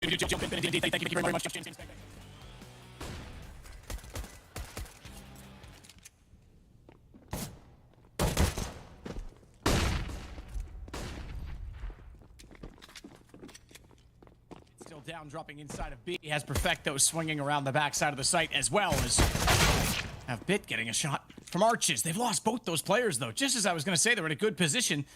Thank you very much. Still down, dropping inside of B. He has Perfecto swinging around the backside of the site, as well as have Bit getting a shot from Arches. They've lost both those players, though. Just as I was going to say, they're in a good position.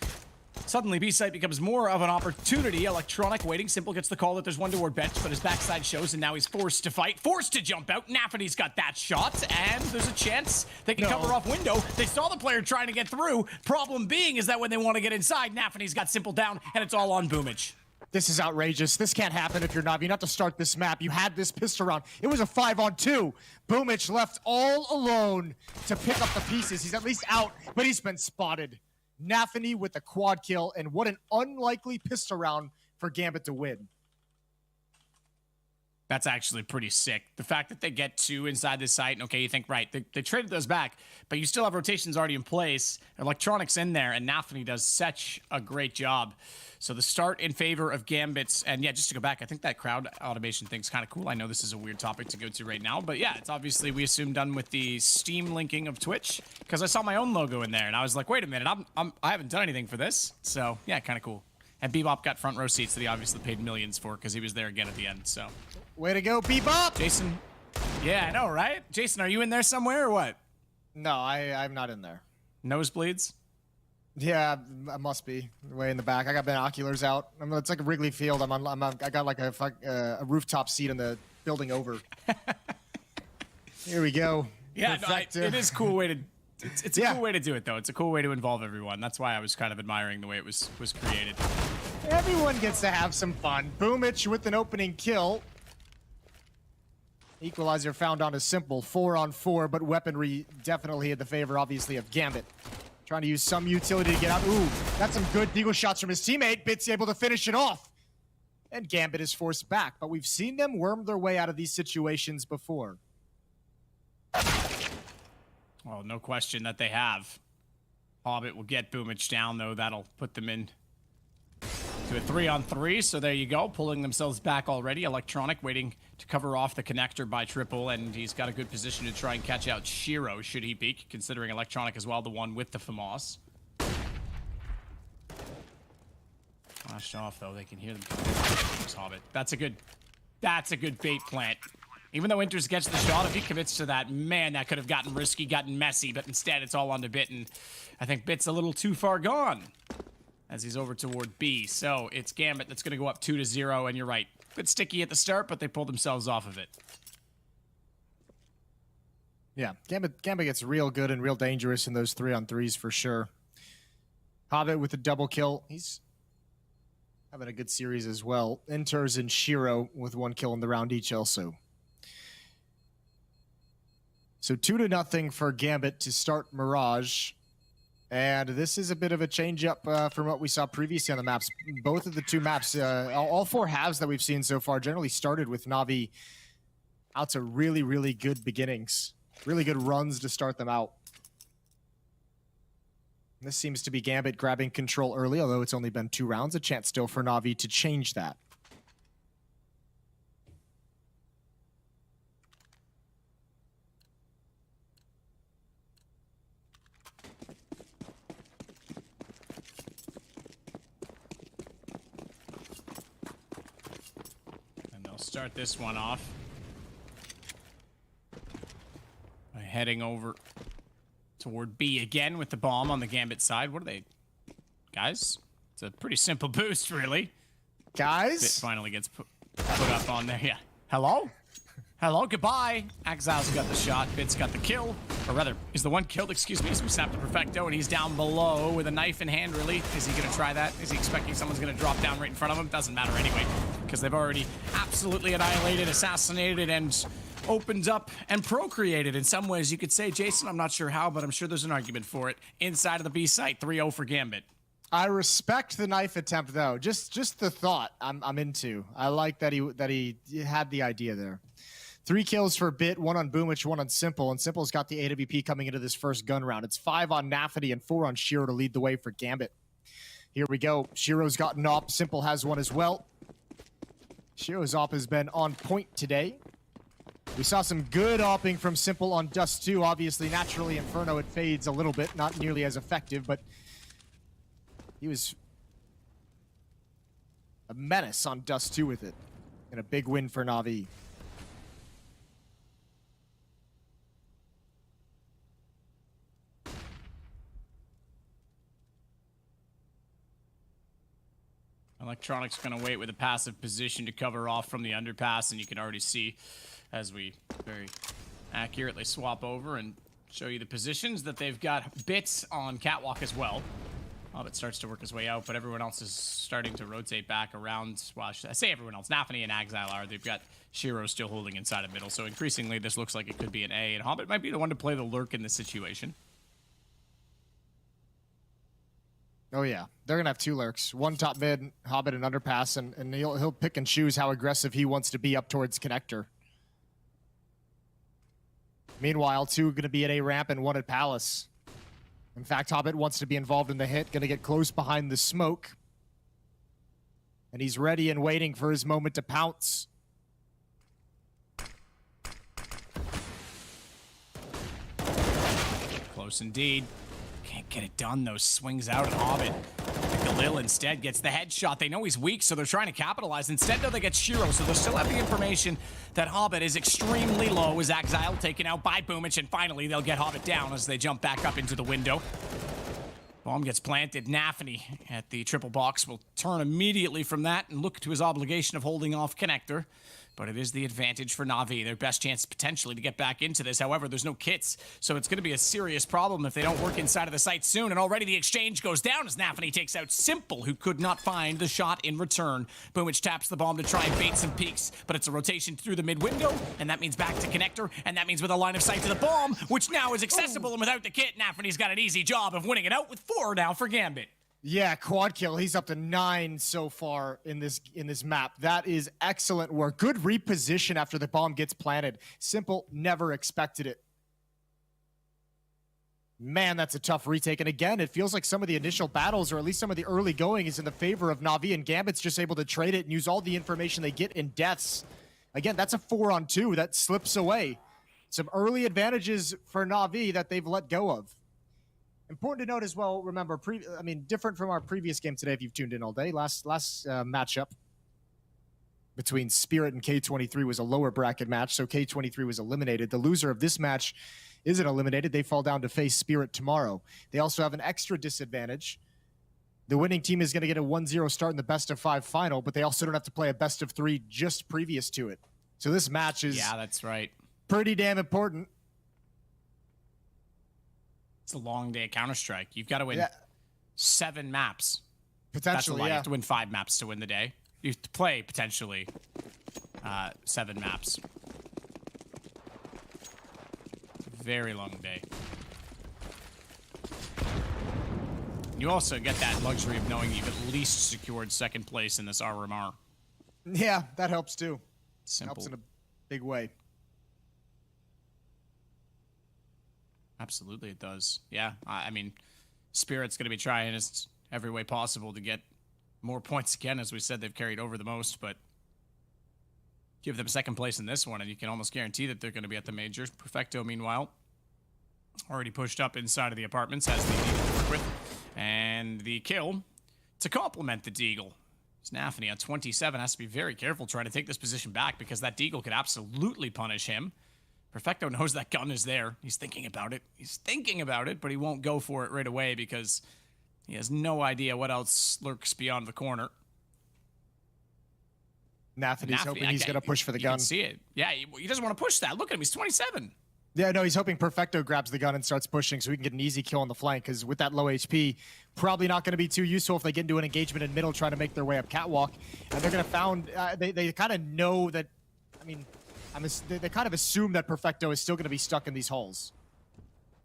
Suddenly, B-site becomes more of an opportunity. Electronic waiting. Simple gets the call that there's one toward bench, but his backside shows, and now he's forced to fight, forced to jump out. NaVi's got that shot, and there's a chance they can cover off window. They saw the player trying to get through. Problem being is that when they want to get inside, NaVi's got Simple down, and it's all on Boomage. This is outrageous. This can't happen if you're NaVi. Not to start this map. You had this pistol round. It was a 5-on-2. Boomage left all alone to pick up the pieces. He's at least out, but he's been spotted. NaVi with the quad kill, and what an unlikely pistol round for Gambit to win. That's actually pretty sick. The fact that they get two inside the site, and okay, you think, right, they traded those back, but you still have rotations already in place, electronics in there, and NaVi does such a great job. So the start in favor of Gambit's, and yeah, just to go back, I think that crowd automation thing's kind of cool. I know this is a weird topic to go to right now, but yeah, it's obviously, we assume, done with the Steam linking of Twitch, because I saw my own logo in there, and I was like, wait a minute, I haven't done anything for this. So yeah, kind of cool. And Bebop got front row seats that he obviously paid millions for, because he was there again at the end, so. Way to go, Bebop! Jason, yeah, I know, right? Jason, are you in there somewhere or what? No, I'm not in there. Nosebleeds? Yeah, I must be way in the back. I got binoculars out. It's like a Wrigley Field. I got like a rooftop seat in the building over. Here we go. Yeah, no, it is a cool way to. It's a cool way to do it, though. It's a cool way to involve everyone. That's why I was kind of admiring the way it was created. Everyone gets to have some fun. Boomage with an opening kill. Equalizer found on a Simple 4-on-4, but weaponry definitely in the favor, obviously, of Gambit. Trying to use some utility to get out. Ooh, that's some good deagle shots from his teammate. Bit's able to finish it off. And Gambit is forced back, but we've seen them worm their way out of these situations before. Well, no question that they have. Hobbit will get Boomage down, though. That'll put them in to a 3-on-3. So there you go, pulling themselves back already. Electronic waiting to cover off the connector by Triple, and he's got a good position to try and catch out Shiro, should he peek, considering Electronic as well, the one with the FAMAS. Flashed off, though. They can hear them coming. Hobbit. That's a good bait plant. Even though Inters gets the shot, if he commits to that, man, that could have gotten risky, gotten messy, but instead it's all onto Bit, and I think Bit's a little too far gone as he's over toward B. So it's Gambit that's going to go up 2-0, and you're right. Bit sticky at the start, but they pulled themselves off of it. Yeah, Gambit gets real good and real dangerous in those 3-on-3s for sure. Hobbit with a double kill. He's having a good series as well. Inters and Shiro with 1 kill in the round each also. So 2-0 for Gambit to start Mirage. And this is a bit of a change-up from what we saw previously on the maps. Both of the two maps, all 4 halves that we've seen so far, generally started with NaVi out to really, really good beginnings. Really good runs to start them out. This seems to be Gambit grabbing control early, although it's only been 2 rounds. A chance still for NaVi to change that. Start this one off by heading over toward B again with the bomb on the Gambit side. What are they, guys? It's a pretty simple boost, really. Guys, Bit finally gets put up on there. Yeah. Hello? Hello, goodbye. Axal's got the shot. Bit's got the kill. Or rather, is the one killed, excuse me. So we snapped the Perfecto, and he's down below with a knife in hand, really. Is he going to try that? Is he expecting someone's going to drop down right in front of him? Doesn't matter anyway, because they've already absolutely annihilated, assassinated, and opened up and procreated in some ways. You could say, Jason, I'm not sure how, but I'm sure there's an argument for it. Inside of the B site, 3-0 for Gambit. I respect the knife attempt, though. Just the thought I'm into. I like that he had the idea there. 3 kills for Bit, 1 on Boomage, 1 on Simple, and Simple's got the AWP coming into this first gun round. It's 5 on NaVi and 4 on Shiro to lead the way for Gambit. Here we go. Shiro's gotten up. Simple has 1 as well. Shiro's op has been on point today. We saw some good opping from Simple on Dust 2. Obviously, naturally, Inferno, it fades a little bit. Not nearly as effective, but he was a menace on Dust 2 with it. And a big win for NaVi. Electronics going to wait with a passive position to cover off from the underpass, and you can already see as we very accurately swap over and show you the positions that they've got bits on catwalk as well. Hobbit starts to work his way out, but everyone else is starting to rotate back around. Well, I say everyone else. NaVi and Exile are. They've got Shiro still holding inside of middle, so increasingly this looks like it could be an A, and Hobbit might be the one to play the lurk in this situation. Oh yeah, they're gonna have two lurks. One top mid, Hobbit and underpass, and he'll pick and choose how aggressive he wants to be up towards connector. Meanwhile, two gonna be at A ramp and one at Palace. In fact, Hobbit wants to be involved in the hit, gonna get close behind the smoke. And he's ready and waiting for his moment to pounce. Close indeed. Can't get it done, though. Swings out at Hobbit. Galil instead gets the headshot. They know he's weak, so they're trying to capitalize. Instead, though, they get Shiro, so they'll still have the information that Hobbit is extremely low. As Exile taken out by Boomich, and finally they'll get Hobbit down as they jump back up into the window. Bomb gets planted. NaVi at the triple box will turn immediately from that and look to his obligation of holding off connector. But it is the advantage for NaVi. Their best chance potentially to get back into this. However, there's no kits, so it's going to be a serious problem if they don't work inside of the site soon. And already the exchange goes down as NaVi takes out Simple, who could not find the shot in return. Boomich taps the bomb to try and bait some peeks, but it's a rotation through the mid window, and that means back to connector, and that means with a line of sight to the bomb, which now is accessible. And without the kit, NaVi's got an easy job of winning it out with 4 now for Gambit. Yeah, quad kill. He's up to 9 so far in this map. That is excellent work. Good reposition after the bomb gets planted. Simple never expected it. Man, that's a tough retake. And again, it feels like some of the initial battles, or at least some of the early going, is in the favor of NaVi, and Gambit's just able to trade it and use all the information they get in deaths. Again, that's a 4-on-2 that slips away. Some early advantages for NaVi that they've let go of. Important to note as well, remember, different from our previous game today, if you've tuned in all day, last matchup between Spirit and K23 was a lower bracket match, so K23 was eliminated. The loser of this match isn't eliminated. They fall down to face Spirit tomorrow. They also have an extra disadvantage. The winning team is going to get a 1-0 start in the best-of-5 final, but they also don't have to play a best-of-3 just previous to it. So this match is that's right, pretty damn important. It's a long day of Counter-Strike. You've got to win 7 maps. Potentially, You have to win 5 maps to win the day. You have to play, potentially, 7 maps. Very long day. You also get that luxury of knowing you've at least secured 2nd place in this RMR. Yeah, that helps too. Simple. Helps in a big way. Absolutely, it does. Yeah, I mean, Spirit's going to be trying its every way possible to get more points again. As we said, they've carried over the most, but give them 2nd place in this one, and you can almost guarantee that they're going to be at the major. Perfecto, meanwhile, already pushed up inside of the apartments, has the Deagle to work with, and the kill to complement the Deagle. NaVi on 27 has to be very careful trying to take this position back, because that Deagle could absolutely punish him. Perfecto knows that gun is there. He's thinking about it. He's thinking about it, but he won't go for it right away because he has no idea what else lurks beyond the corner. NaVi's hoping he's going to push for the gun. You can see it. Yeah, he doesn't want to push that. Look at him. He's 27. Yeah, no, he's hoping Perfecto grabs the gun and starts pushing so he can get an easy kill on the flank, because with that low HP, probably not going to be too useful if they get into an engagement in middle trying to make their way up catwalk. And they're going to found, they kind of know that, they kind of assume that Perfecto is still going to be stuck in these holes.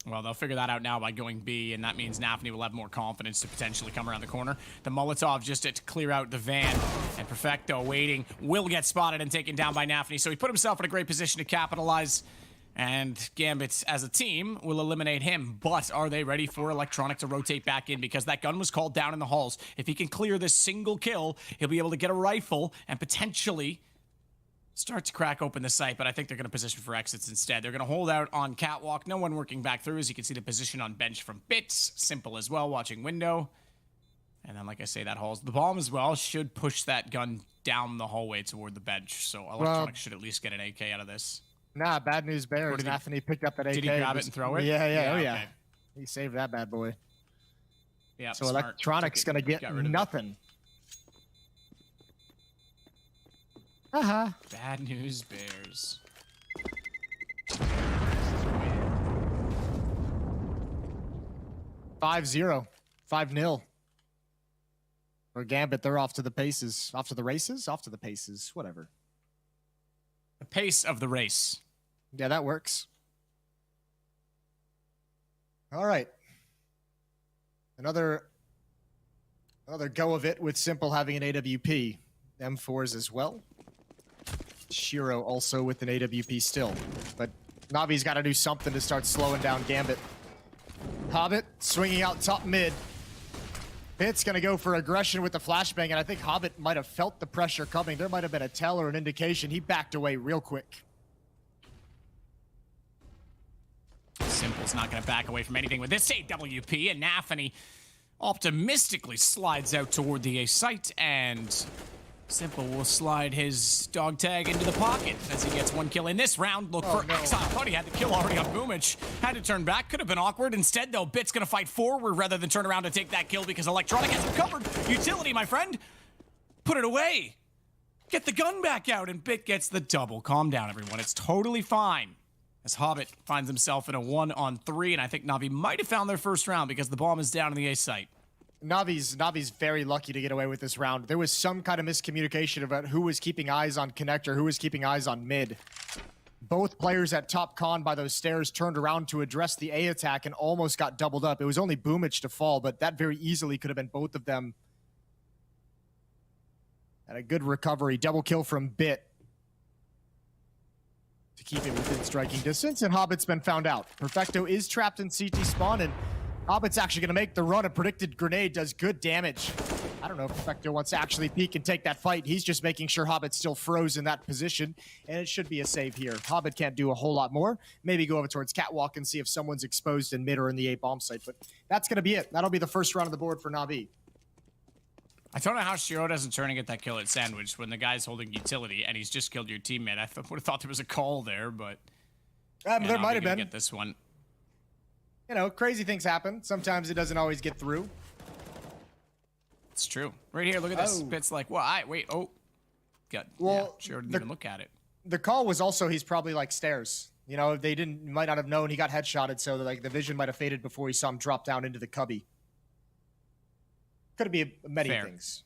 Well, they'll figure that out now by going B, and that means NaVi will have more confidence to potentially come around the corner. The Molotov just to clear out the van, and Perfecto waiting, will get spotted and taken down by NaVi, so he put himself in a great position to capitalize, and Gambit, as a team, will eliminate him. But are they ready for Electronic to rotate back in? Because that gun was called down in the halls. If he can clear this single kill, he'll be able to get a rifle and potentially start to crack open the site, but I think they're going to position for exits instead. They're going to hold out on catwalk. No one working back through. As you can see, the position on bench from Bits. Simple as well, watching window. And then, like I say, that hauls the bomb as well. Should push that gun down the hallway toward the bench. So Electronics should at least get an AK out of this. Nah, bad news bears. Anthony picked up that AK. Did he grab it and throw it? Yeah, oh yeah. Okay. He saved that bad boy. Yeah. So Electronics going to get nothing. Bad news bears. 5-0. 5-0. For Gambit, they're off to the paces. Off to the races? Off to the paces. Whatever. The pace of the race. Yeah, that works. All right. Another go of it with Simple having an AWP. M4s as well. Shiro also with an AWP still. But Navi's got to do something to start slowing down Gambit. Hobbit swinging out top mid. Pitt's going to go for aggression with the flashbang, and I think Hobbit might have felt the pressure coming. There might have been a tell or an indication. He backed away real quick. Simple's not going to back away from anything with this AWP, and NaVi optimistically slides out toward the A site, and Simple will slide his dog tag into the pocket as he gets one kill in this round. Look for Exile. Thought he had the kill already on Boomich. Had to turn back. Could have been awkward. Instead, though, Bit's going to fight forward rather than turn around to take that kill because Electronic has him covered. Utility, my friend. Put it away. Get the gun back out, and Bit gets the double. Calm down, everyone. It's totally fine. As Hobbit finds himself in a 1-on-3, and I think Navi might have found their first round because the bomb is down in the A site. Navi's very lucky to get away with this round. There was some kind of miscommunication about who was keeping eyes on connector, who was keeping eyes on mid. Both players at top con by those stairs turned around to address the A attack and almost got doubled up. It was only Boomich to fall, but that very easily could have been both of them. And a good recovery. Double kill from Bit to keep it within striking distance, and Hobbit's been found out. Perfecto is trapped in CT spawn, and Hobbit's actually going to make the run. A predicted grenade does good damage. I don't know if Perfecto wants to actually peek and take that fight. He's just making sure Hobbit's still froze in that position, and it should be a save here. Hobbit can't do a whole lot more. Maybe go over towards Catwalk and see if someone's exposed in mid or in the A bomb site, but that's going to be it. That'll be the first round of the board for Navi. I don't know how Shiro doesn't turn and get that kill at Sandwich when the guy's holding utility and he's just killed your teammate. I would have thought there was a call there, but there might have been. Get this one. You know, crazy things happen. Sometimes it doesn't always get through. It's true. Right here, look at this. Bit's like, well, wait. Oh, Shiro didn't even look at it. The call was also he's probably like stairs. You know, they might not have known he got headshotted, so like the vision might have faded before he saw him drop down into the cubby. Could be many things.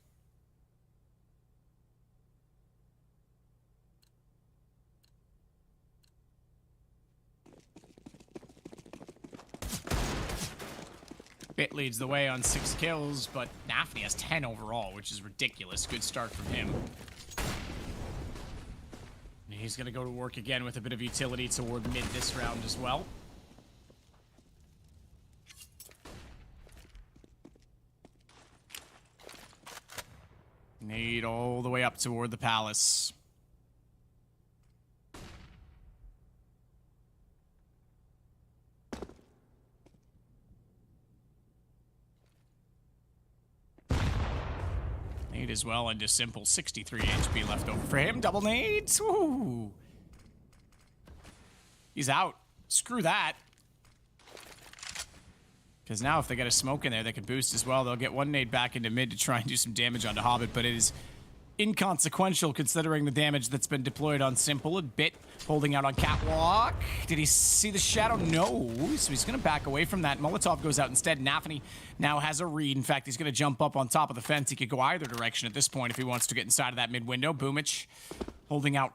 Bit leads the way on 6 kills, but NaVi has 10 overall, which is ridiculous. Good start from him. And he's going to go to work again with a bit of utility toward mid this round as well. Nade all the way up toward the palace. Nade as well into Simple. 63 HP left over for him. Double nades. Woo! He's out. Screw that. Because now if they get a smoke in there, they can boost as well. They'll get one nade back into mid to try and do some damage onto Hobbit, but it is inconsequential considering the damage that's been deployed on Simple. A Bit holding out on Catwalk. Did he see the shadow? No. So he's going to back away from that. Molotov goes out instead. NaVi now has a read. In fact, he's going to jump up on top of the fence. He could go either direction at this point if he wants to get inside of that mid window. Boomich holding out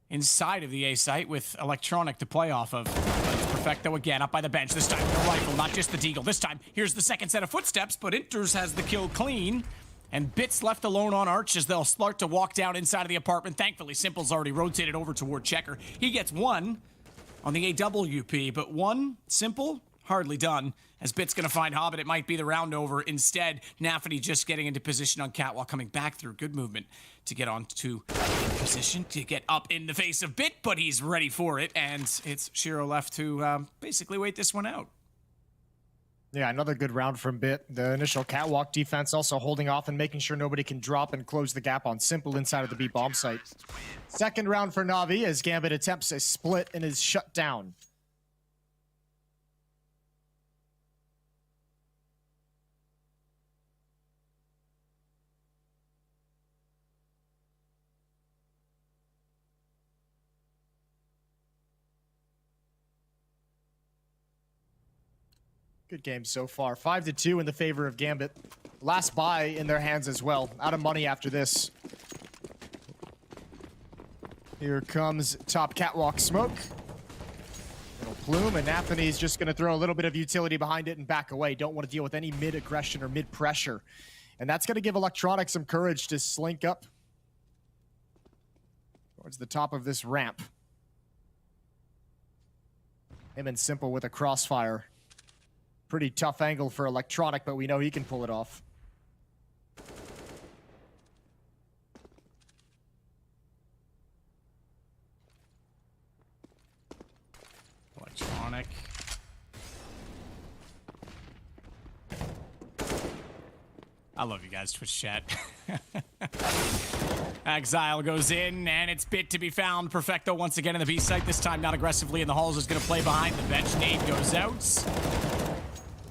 inside of the A site with Electronic to play off of. Perfecto again up by the bench. This time with a rifle, not just the deagle. This time, here's the second set of footsteps, but Inters has the kill clean. And Bit's left alone on Arch as they'll start to walk down inside of the apartment. Thankfully, Simple's already rotated over toward Checker. He gets one on the AWP, but one, Simple, hardly done. As Bit's going to find Hobbit, it might be the round over. Instead, NaVi just getting into position on Catwalk, coming back through. Good movement to get onto position, to get up in the face of Bit, but he's ready for it, and it's Shiro left to basically wait this one out. Yeah, another good round from Bit. The initial Catwalk defense also holding off and making sure nobody can drop and close the gap on Simple inside of the B bomb site. Second round for NaVi as Gambit attempts a split and is shut down. Good game so far. 5-2 in the favor of Gambit. Last buy in their hands as well. Out of money after this. Here comes top Catwalk smoke. Little plume, and NaVi's just going to throw a little bit of utility behind it and back away. Don't want to deal with any mid-aggression or mid-pressure. And that's going to give Electronic some courage to slink up towards the top of this ramp. Him and Simple with a crossfire. Pretty tough angle for Electronic, but we know he can pull it off. Electronic. I love you guys, Twitch chat. Exile goes in, and it's Bit to be found. Perfecto once again in the B site, this time not aggressively in the halls, is going to play behind the bench. Nade goes out.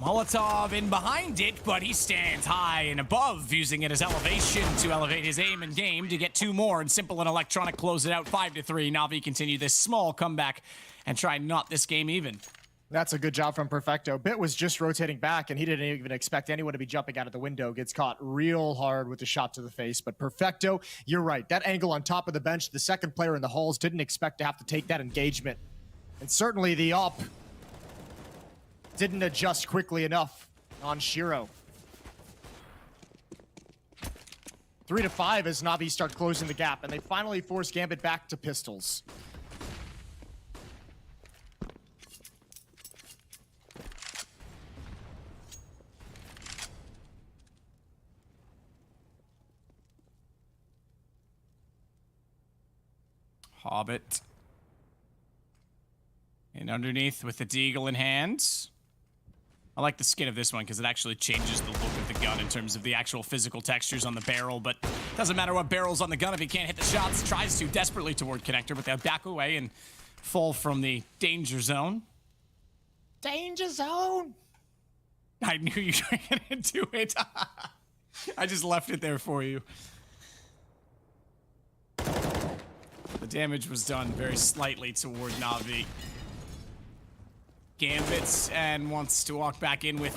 Molotov in behind it, but he stands high and above, using it as elevation to elevate his aim and game to get two more, and Simple and Electronic close it out 5-3. NaVi continue this small comeback and try and knot this game even. That's a good job from Perfecto. Bit was just rotating back, and he didn't even expect anyone to be jumping out of the window. Gets caught real hard with the shot to the face. But Perfecto, you're right. That angle on top of the bench, the second player in the halls didn't expect to have to take that engagement. And certainly the op didn't adjust quickly enough on Shiro. 3-5 as NaVi start closing the gap, and they finally force Gambit back to pistols. Hobbit. And underneath with the deagle in hand. I like the skin of this one because it actually changes the look of the gun in terms of the actual physical textures on the barrel, but doesn't matter what barrel's on the gun if he can't hit the shots. Tries to desperately toward connector, but they'll back away and fall from the danger zone. Danger zone! I knew you were gonna do it. I just left it there for you. The damage was done very slightly toward NaVi. Gambits and wants to walk back in with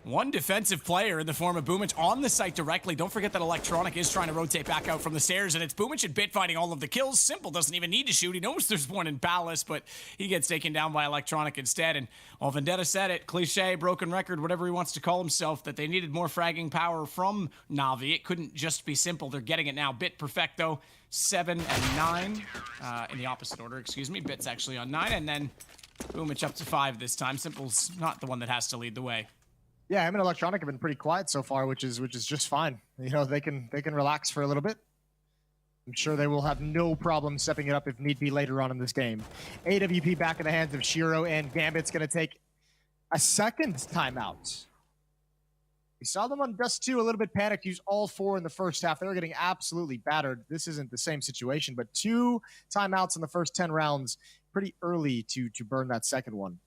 one defensive player in the form of Boomich on the site directly. Don't forget that Electronic is trying to rotate back out from the stairs, and it's Boomich and Bit finding all of the kills. Simple doesn't even need to shoot. He knows there's one in Palace, but he gets taken down by Electronic instead. And while Vendetta said it, cliche, broken record, whatever he wants to call himself, that they needed more fragging power from NaVi. It couldn't just be Simple. They're getting it now. Bit Perfecto, 7 and 9. In the opposite order, excuse me. Bit's actually on 9, and then Boomich up to 5 this time. Simple's not the one that has to lead the way. Yeah, him and Electronic have been pretty quiet so far, which is just fine. You know, they can relax for a little bit. I'm sure they will have no problem stepping it up if need be later on in this game. AWP back in the hands of Shiro, and Gambit's going to take a second timeout. We saw them on Dust 2 a little bit panicked, use all 4 in the first half. They were getting absolutely battered. This isn't the same situation, but 2 timeouts in the first 10 rounds. Pretty early to burn that second one.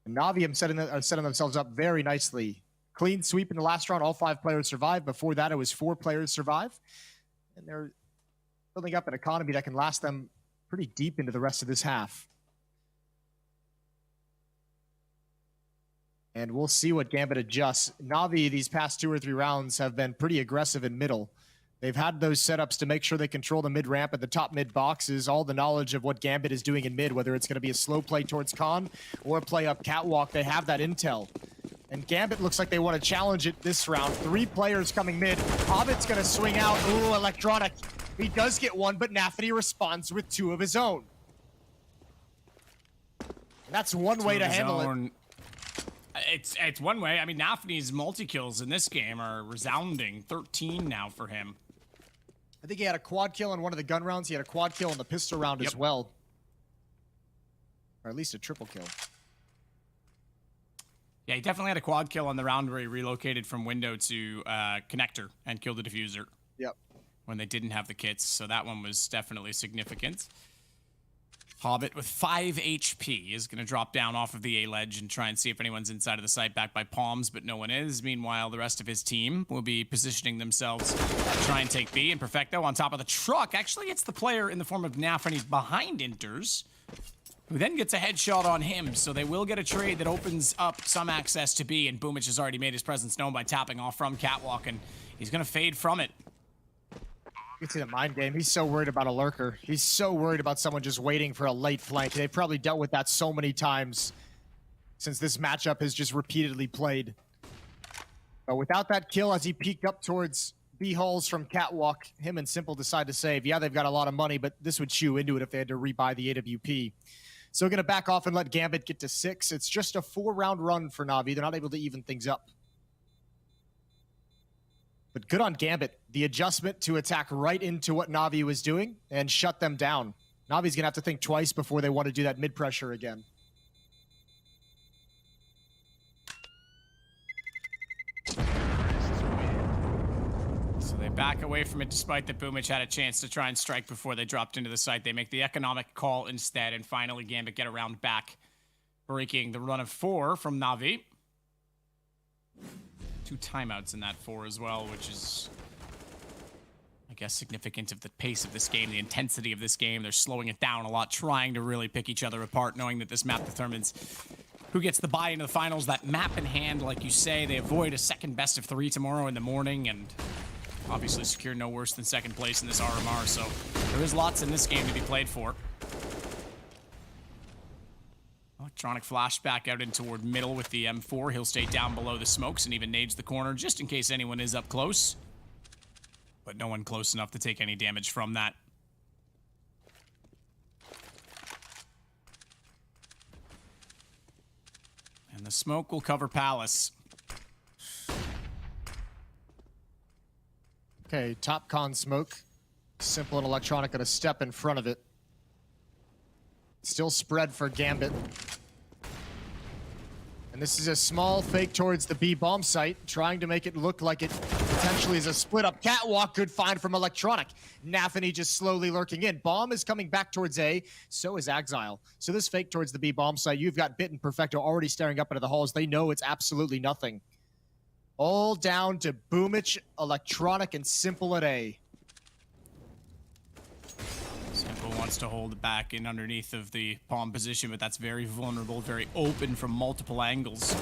And NaVi are setting themselves up very nicely. Clean sweep in the last round. All 5 players survived. Before that, it was 4 players survive. And they're building up an economy that can last them pretty deep into the rest of this half. And we'll see what Gambit adjusts. NaVi, these past 2 or 3 rounds, have been pretty aggressive in middle. They've had those setups to make sure they control the mid-ramp and the top mid boxes, all the knowledge of what Gambit is doing in mid, whether it's going to be a slow play towards Con or a play up Catwalk. They have that intel. And Gambit looks like they want to challenge it this round. 3 players coming mid. Hobbit's going to swing out. Ooh, Electronic. He does get one, but NaVi responds with 2 of his own. That's one way to handle it. It's one way. I mean, NaVi's multi-kills in this game are resounding. 13 now for him. I think he had a quad kill in one of the gun rounds. He had a quad kill in the pistol round as well. Or at least a triple kill. Yeah, he definitely had a quad kill on the round where he relocated from window to connector and killed the diffuser. Yep. When they didn't have the kits, so that one was definitely significant. Hobbit with 5 HP is going to drop down off of the A ledge and try and see if anyone's inside of the site, backed by Palms, but no one is. Meanwhile, the rest of his team will be positioning themselves to try and take B. And Perfecto on top of the truck actually gets the player in the form of NaVi behind Inters, who then gets a headshot on him. So they will get a trade that opens up some access to B, and Boomich has already made his presence known by tapping off from Catwalk, and he's going to fade from it. You can see the mind game. He's so worried about a lurker. He's so worried about someone just waiting for a late flank. They've probably dealt with that so many times since this matchup has just repeatedly played. But without that kill, as he peeked up towards B holes from Catwalk, him and Simple decide to save. Yeah, they've got a lot of money, but this would chew into it if they had to rebuy the AWP. So we're going to back off and let Gambit get to 6. It's just a 4-round run for NaVi. They're not able to even things up. But good on Gambit. The adjustment to attack right into what NaVi was doing and shut them down. NaVi's going to have to think twice before they want to do that mid-pressure again. So they back away from it despite that Boomich had a chance to try and strike before they dropped into the site. They make the economic call instead, and finally Gambit get around back, breaking the run of 4 from NaVi. 2 timeouts in that 4 as well, which is, I guess, significant of the pace of this game, the intensity of this game. They're slowing it down a lot, trying to really pick each other apart, knowing that this map determines who gets the bye into the finals. That map in hand, like you say, they avoid a second best of 3 tomorrow in the morning, and obviously secure no worse than second place in this RMR, so there is lots in this game to be played for. Electronic flashback out in toward middle with the M4. He'll stay down below the smokes and even nades the corner just in case anyone is up close. But no one close enough to take any damage from that. And the smoke will cover Palace. Okay, top con smoke. Simple and Electronic got a step in front of it. Still spread for Gambit. And this is a small fake towards the B bomb site, trying to make it look like it potentially is a split up. Catwalk, good find from Electronic. NaVi just slowly lurking in. Bomb is coming back towards A, so is Exile. So this fake towards the B bomb site, you've got Bit and Perfecto already staring up into the halls. They know it's absolutely nothing. All down to Boomich, Electronic, and Simple at A. Simple wants to hold it back in underneath of the palm position, but that's very vulnerable, very open from multiple angles.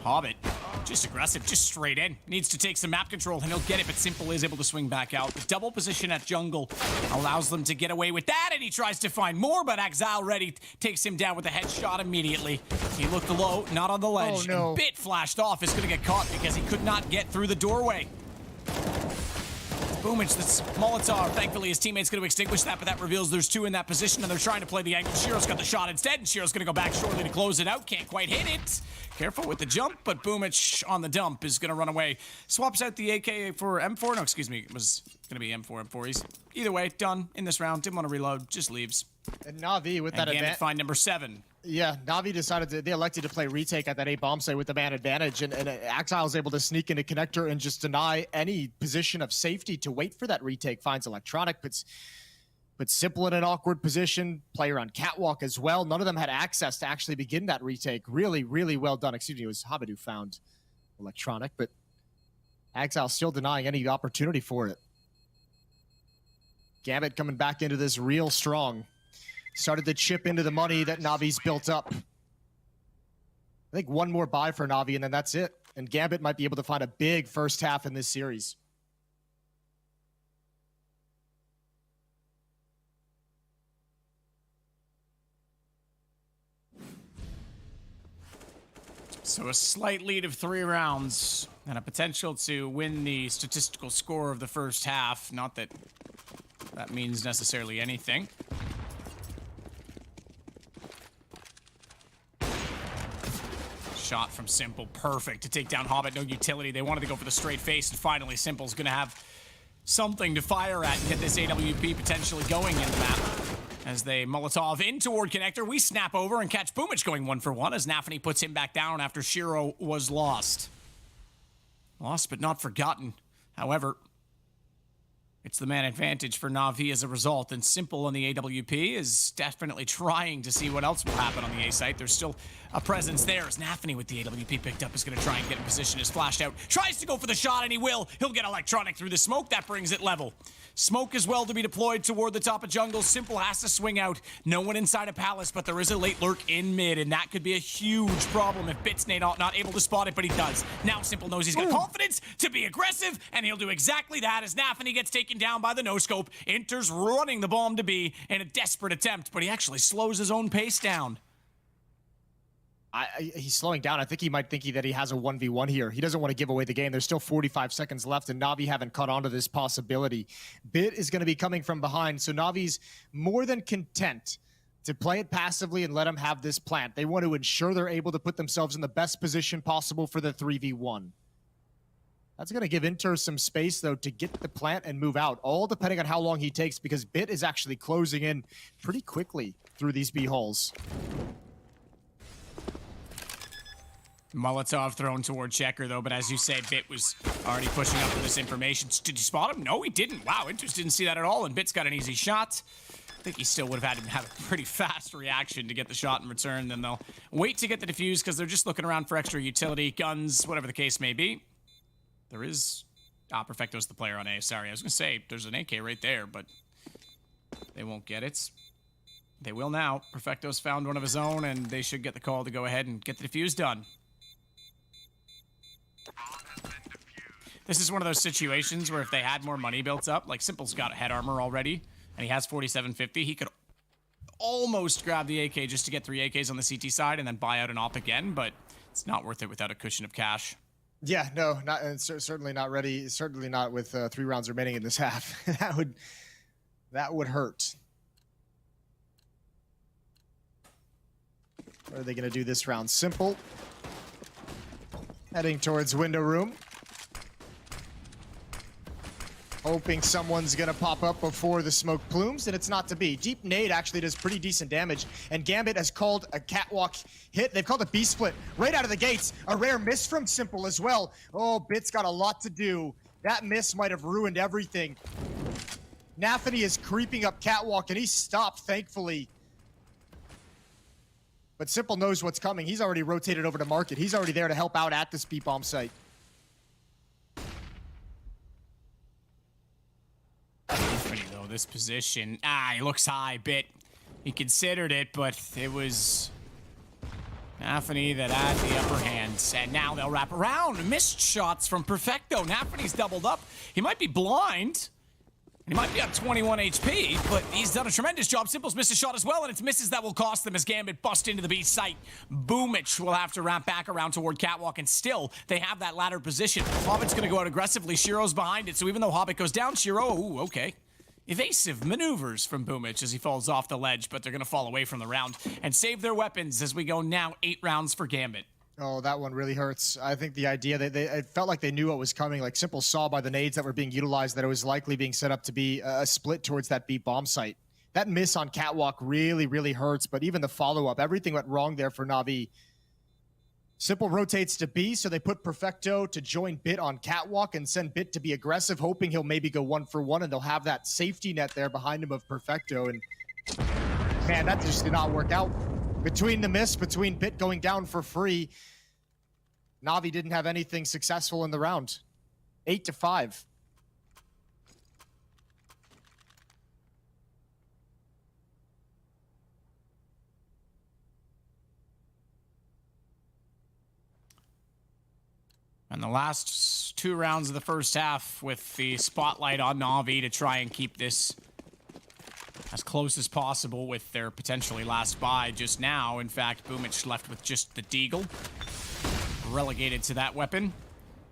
Hobbit, just aggressive, just straight in. Needs to take some map control, and he'll get it, but Simple is able to swing back out. The double position at jungle allows them to get away with that, and he tries to find more, but Exile ready takes him down with a headshot immediately. He looked low, not on the ledge. Oh, no. And Bit flashed off, is going to get caught because he could not get through the doorway. Boomich, that's Molotov. Thankfully, his teammate's going to extinguish that, but that reveals there's 2 in that position, and they're trying to play the angle. Shiro's got the shot instead, and Shiro's going to go back shortly to close it out. Can't quite hit it. Careful with the jump, but Boomich on the dump is going to run away. Swaps out the AK for M4. No, excuse me. It was going to be M4. He's either way, done in this round. Didn't want to reload. Just leaves. And NaVi with that advantage. Find number 7. Yeah, NaVi decided they elected to play retake at that A bomb site with the man advantage, and Exile's able to sneak into connector and just deny any position of safety to wait for that retake. Finds Electronic, but Simple in an awkward position. Player on Catwalk as well. None of them had access to actually begin that retake. Really, really well done. Excuse me, it was Hobbit who found Electronic, but Exile still denying any opportunity for it. Gambit coming back into this real strong. Started to chip into the money that NaVi's built up. I think one more buy for NaVi, and then that's it. And Gambit might be able to find a big first half in this series. So a slight lead of 3 rounds and a potential to win the statistical score of the first half. Not that that means necessarily anything. shot from Simple. Perfect to take down Hobbit. No utility. They wanted to go for the straight face, and finally Simple's going to have something to fire at and get this AWP potentially going in the map. As they Molotov in toward connector, we snap over and catch Boomich going 1-for-1 as NaVi puts him back down after Shiro was lost. Lost but not forgotten. However, it's the man advantage for NaVi as a result, and Simple on the AWP is definitely trying to see what else will happen on the A site. There's still a presence there as NaVi with the AWP picked up is going to try and get in position, is flashed out, tries to go for the shot, and he will. He'll get electronic through the smoke. That brings it level. Smoke as well to be deployed toward the top of jungle. Simple has to swing out. No one inside a palace, but there is a late lurk in mid, and that could be a huge problem if Bit's not able to spot it, but he does. Now Simple knows he's got confidence to be aggressive, and he'll do exactly that as NaVi gets taken down by the no-scope. Inter's running the bomb to B in a desperate attempt, but he actually slows his own pace down. He's slowing down. I think he might think that he has a 1v1 here. He doesn't want to give away the game. There's still 45 seconds left, and NaVi haven't caught on to this possibility. Bit is going to be coming from behind, so NaVi's more than content to play it passively and let him have this plant. They want to ensure they're able to put themselves in the best position possible for the 3v1. That's going to give Inter some space, though, to get the plant and move out, all depending on how long he takes, because Bit is actually closing in pretty quickly through these B holes. Molotov thrown toward Checker, though, but as you say, Bit was already pushing up for this information. Did you spot him? No, he didn't. Wow, Inters didn't see that at all, and Bit's got an easy shot. I think he still would have had to have a pretty fast reaction to get the shot in return. Then they'll wait to get the defuse because they're just looking around for extra utility, guns, whatever the case may be. There is... Perfecto's the player on A. Sorry, I was going to say, there's an AK right there, but they won't get it. They will now. Perfecto's found one of his own, and they should get the call to go ahead and get the defuse done. This is one of those situations where if they had more money built up, like Simple's got head armor already, and he has 4750, he could almost grab the AK just to get 3 AKs on the CT side and then buy out an op again, but it's not worth it without a cushion of cash. Yeah, no, not certainly not ready. Certainly not with 3 rounds remaining in this half. that would hurt. What are they going to do this round? Simple. Heading towards window room. Hoping someone's going to pop up before the smoke plumes, and it's not to be. Deep nade actually does pretty decent damage, and Gambit has called a catwalk hit. They've called a B-split right out of the gates. A rare miss from Simple as well. Oh, Bit's got a lot to do. That miss might have ruined everything. NaVi is creeping up catwalk, and he stopped, thankfully. But Simple knows what's coming. He's already rotated over to market. He's already there to help out at this B-bomb site. Though this position, he looks high, Bit. He considered it, but it was NaVi that had the upper hand. And now they'll wrap around. Missed shots from Perfecto. NaVi's doubled up. He might be blind. He might be on 21 HP, but he's done a tremendous job. Simple's missed a shot as well, and it's misses that will cost them as Gambit bust into the B site. Boomich will have to wrap back around toward catwalk, and still, they have that ladder position. Hobbit's going to go out aggressively. Shiro's behind it, so even though Hobbit goes down, Shiro, ooh, okay. Evasive maneuvers from Boomich as he falls off the ledge, but they're going to fall away from the round and save their weapons as we go now 8 rounds for Gambit. Oh, that one really hurts. I think the idea that it felt like they knew what was coming. Like Simple saw by the nades that were being utilized that it was likely being set up to be a split towards that B bomb site. That miss on catwalk really, really hurts. But even the follow-up, everything went wrong there for NaVi. Simple rotates to B, so they put Perfecto to join Bit on catwalk and send Bit to be aggressive, hoping he'll maybe go 1-for-1, and they'll have that safety net there behind him of Perfecto. And man, that just did not work out. Between the miss, between Bit going down for free, NaVi didn't have anything successful in the round. 8-5. And the last 2 rounds of the first half with the spotlight on NaVi to try and keep this as close as possible with their potentially last buy just now. In fact, Boomich left with just the Deagle. Relegated to that weapon.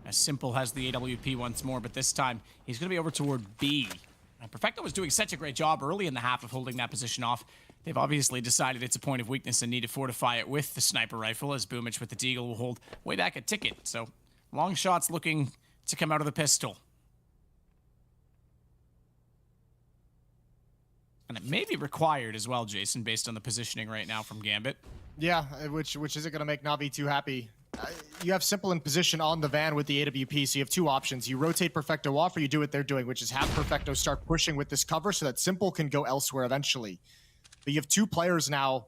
As Simple has the AWP once more, but this time he's going to be over toward B. And Perfecto was doing such a great job early in the half of holding that position off. They've obviously decided it's a point of weakness and need to fortify it with the sniper rifle, as Boomich with the deagle will hold way back a ticket. So long shots looking to come out of the pistol. And it may be required as well, Jason, based on the positioning right now from Gambit. Yeah, which isn't going to make NaVi too happy. You have Simple in position on the van with the AWP, so you have two options. You rotate Perfecto off, or you do what they're doing, which is have Perfecto start pushing with this cover so that Simple can go elsewhere eventually. But you have two players now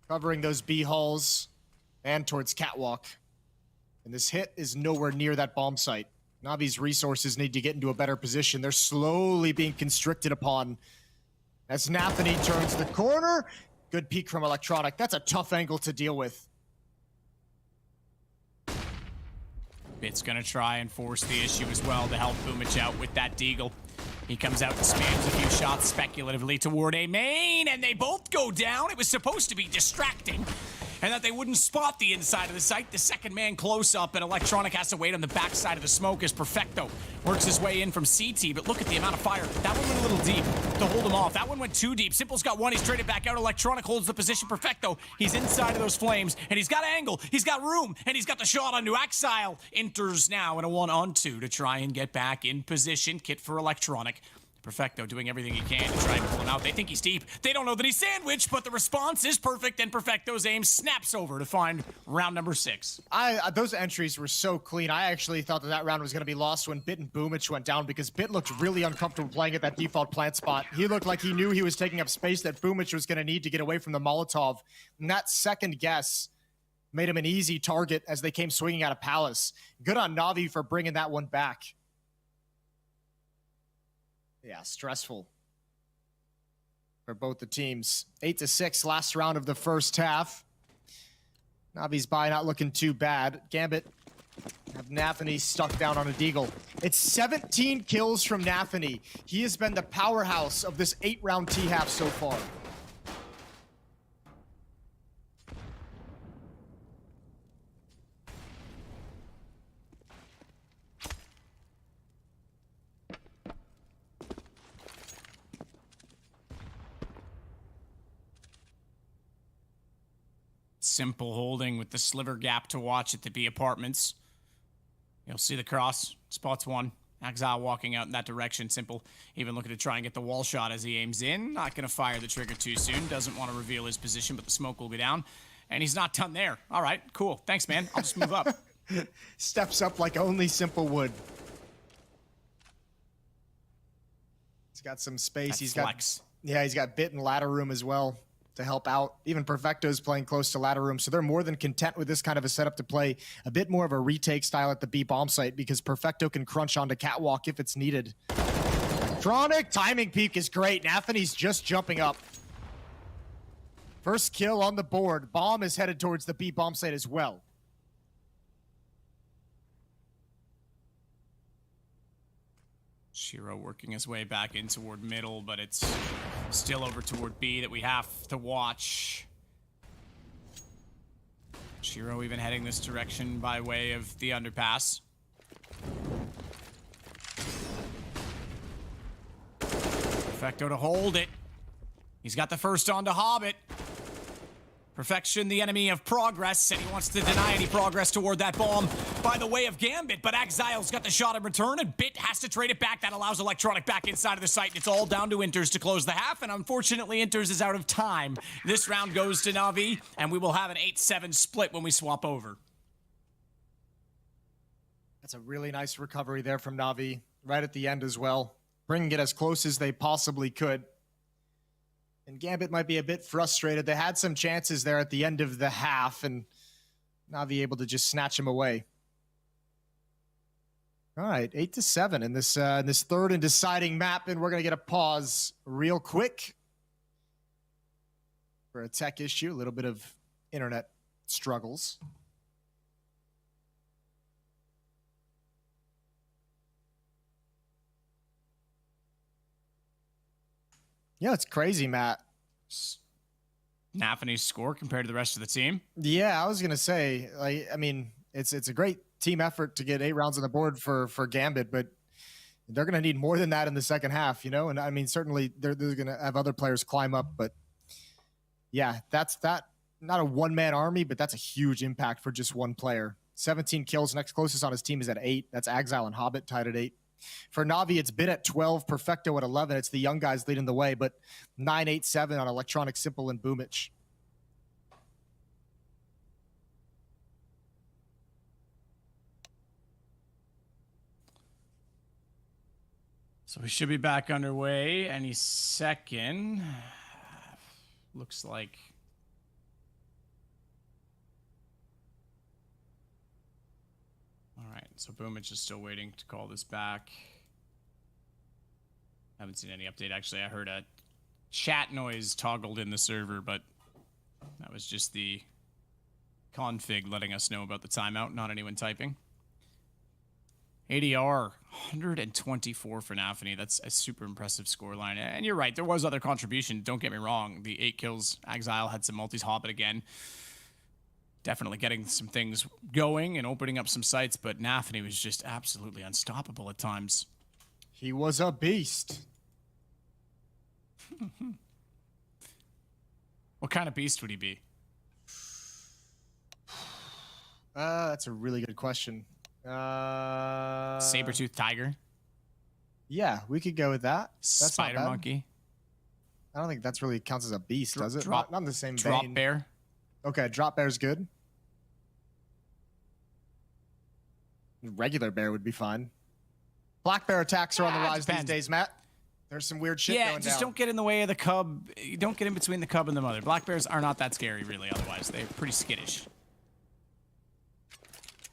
covering those B hulls and towards Catwalk. And this hit is nowhere near that bomb site. NaVi's resources need to get into a better position. They're slowly being constricted upon as NaVi turns the corner. Good peek from Electronic. That's a tough angle to deal with. Bit's gonna try and force the issue as well to help Boomich out with that deagle. He comes out and spams a few shots speculatively toward a main, and they both go down. It was supposed to be distracting, and that they wouldn't spot the inside of the site. The second man close up, and Electronic has to wait on the backside of the smoke as Perfecto works his way in from CT, but look at the amount of fire. That one went a little deep to hold him off. That one went too deep. Simple's got one, he's traded back out. Electronic holds the position. Perfecto, he's inside of those flames, and he's got angle, he's got room, and he's got the shot onto Exile. Enters now in a 1-on-2 to try and get back in position. Kit for Electronic. Perfecto doing everything he can to try and pull him out. They think he's deep. They don't know that he's sandwiched, but the response is perfect, and Perfecto's aim snaps over to find round number 6. Those entries were so clean. I actually thought that round was going to be lost when Bit and Boomich went down because Bit looked really uncomfortable playing at that default plant spot. He looked like he knew he was taking up space that Boomich was going to need to get away from the Molotov. And that second guess made him an easy target as they came swinging out of Palace. Good on NaVi for bringing that one back. Yeah, stressful for both the teams. 8-6, last round of the first half. NaVi's bye not looking too bad. Gambit have NaVi stuck down on a deagle. It's 17 kills from NaVi. He has been the powerhouse of this 8-round T-half so far. Simple holding with the sliver gap to watch at the B apartments. You'll see the cross. Spots one. Exile walking out in that direction. Simple even looking to try and get the wall shot as he aims in. Not going to fire the trigger too soon. Doesn't want to reveal his position, but the smoke will go down. And he's not done there. All right, cool. Thanks, man. I'll just move up. Steps up like only Simple would. He's got some space. He's flex. He's got Bit and ladder room as well to help out. Even Perfecto's playing close to ladder room, so they're more than content with this kind of a setup to play a bit more of a retake style at the B bomb site because Perfecto can crunch onto Catwalk if it's needed. Electronic timing peak is great. NaVi's just jumping up. First kill on the board. Bomb is headed towards the B bomb site as well. Shiro working his way back in toward middle, but it's still over toward B that we have to watch. Shiro even heading this direction by way of the underpass. Perfecto to hold it. He's got the first on to Hobbit. Perfection, the enemy of progress, and he wants to deny any progress toward that bomb by the way of Gambit, but Exile's got the shot in return, and Bit has to trade it back. That allows Electronic back inside of the site, and it's all down to Inters to close the half, and unfortunately, Inters is out of time. This round goes to NaVi, and we will have an 8-7 split when we swap over. That's a really nice recovery there from NaVi, right at the end as well. Bringing it as close as they possibly could. And Gambit might be a bit frustrated. They had some chances there at the end of the half, and NaVi able to just snatch him away. All right, 8-7 in this third and deciding map, and we're going to get a pause real quick for a tech issue, a little bit of internet struggles. Yeah, it's crazy, Matt. NaVi's score compared to the rest of the team. Yeah, I was gonna say, like, I mean, it's a great team effort to get 8 rounds on the board for Gambit, but They're going to need more than that in the second half, you know? And I mean, certainly they're going to have other players climb up, but yeah, that's that. Not a one-man army, but that's a huge impact for just one player. 17 kills. Next closest on his team is at 8. That's Exile and Hobbit tied at 8. For NaVi, it's Bit at 12, Perfecto at 11. It's the young guys leading the way, but 9, 8, 7 on Electronic, Simple, and Boomich. So we should be back underway any second. Looks like... All right, so Boomich is still waiting to call this back. Haven't seen any update. Actually, I heard a chat noise toggled in the server, but that was just the config letting us know about the timeout, not anyone typing. ADR, 124 for NaVi. That's a super impressive scoreline. And you're right, there was other contribution. Don't get me wrong. The 8 kills, Exile had some multis, Hobbit again. Definitely getting some things going and opening up some sites, but NaVi was just absolutely unstoppable at times. He was a beast. What kind of beast would he be? That's a really good question. Saber-toothed tiger? Yeah, we could go with that. That's Spider monkey? I don't think that's really counts as a beast, does it? Not in the same drop vein. bear? Okay, drop bear's good. Regular bear would be fine. Black bear attacks are on the rise these days, Matt. There's some weird shit going down. Yeah, just don't get in the way of the cub. Don't get in between the cub and the mother. Black bears are not that scary, really, otherwise. They're pretty skittish.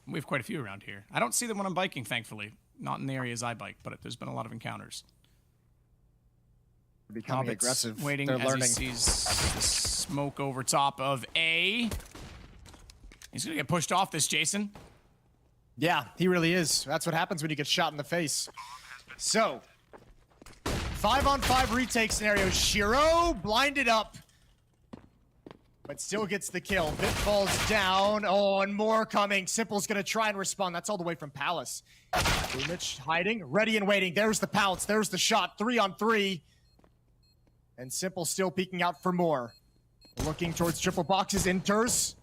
We have quite a few around here. I don't see them when I'm biking, thankfully. Not in the areas I bike, but there's been a lot of encounters. They're becoming aggressive. Waiting They're as learning. he sees the smoke over top of A. He's going to get pushed off this, Jason. Yeah, he really is. That's what happens when you get shot in the face. So, 5-on-5 retake scenario. Shiro blinded up, but still gets the kill. Bit falls down. Oh, and more coming. Simple's going to try and respond. That's all the way from Palace. Boomich hiding, ready and waiting. There's the pounce. There's the shot. 3-on-3. And Simple still peeking out for more. Looking towards triple boxes. Enters.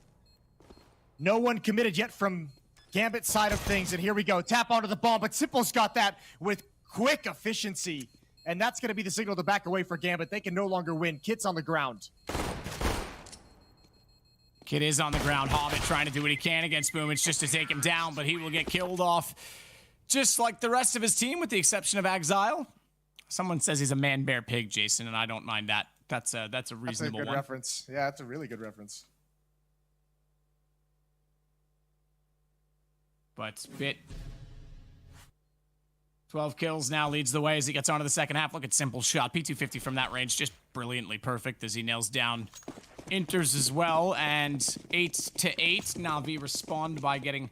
No one committed yet from Gambit's side of things. And here we go. Tap onto the bomb. But Simple's got that with quick efficiency. And that's going to be the signal to back away for Gambit. They can no longer win. Kit's on the ground. Kid is on the ground. Hobbit trying to do what he can against Boomich just to take him down, but he will get killed off just like the rest of his team, with the exception of Exile. Someone says he's a man-bear-pig, Jason, and I don't mind that. That's a reasonable That's a good one. reference. Yeah, that's a really good reference. But Bit, 12 kills now, leads the way as he gets onto the second half. Look at Simple shot. P250 from that range, just brilliantly perfect as he nails down Enters as well. And 8-8. NaVi respond by getting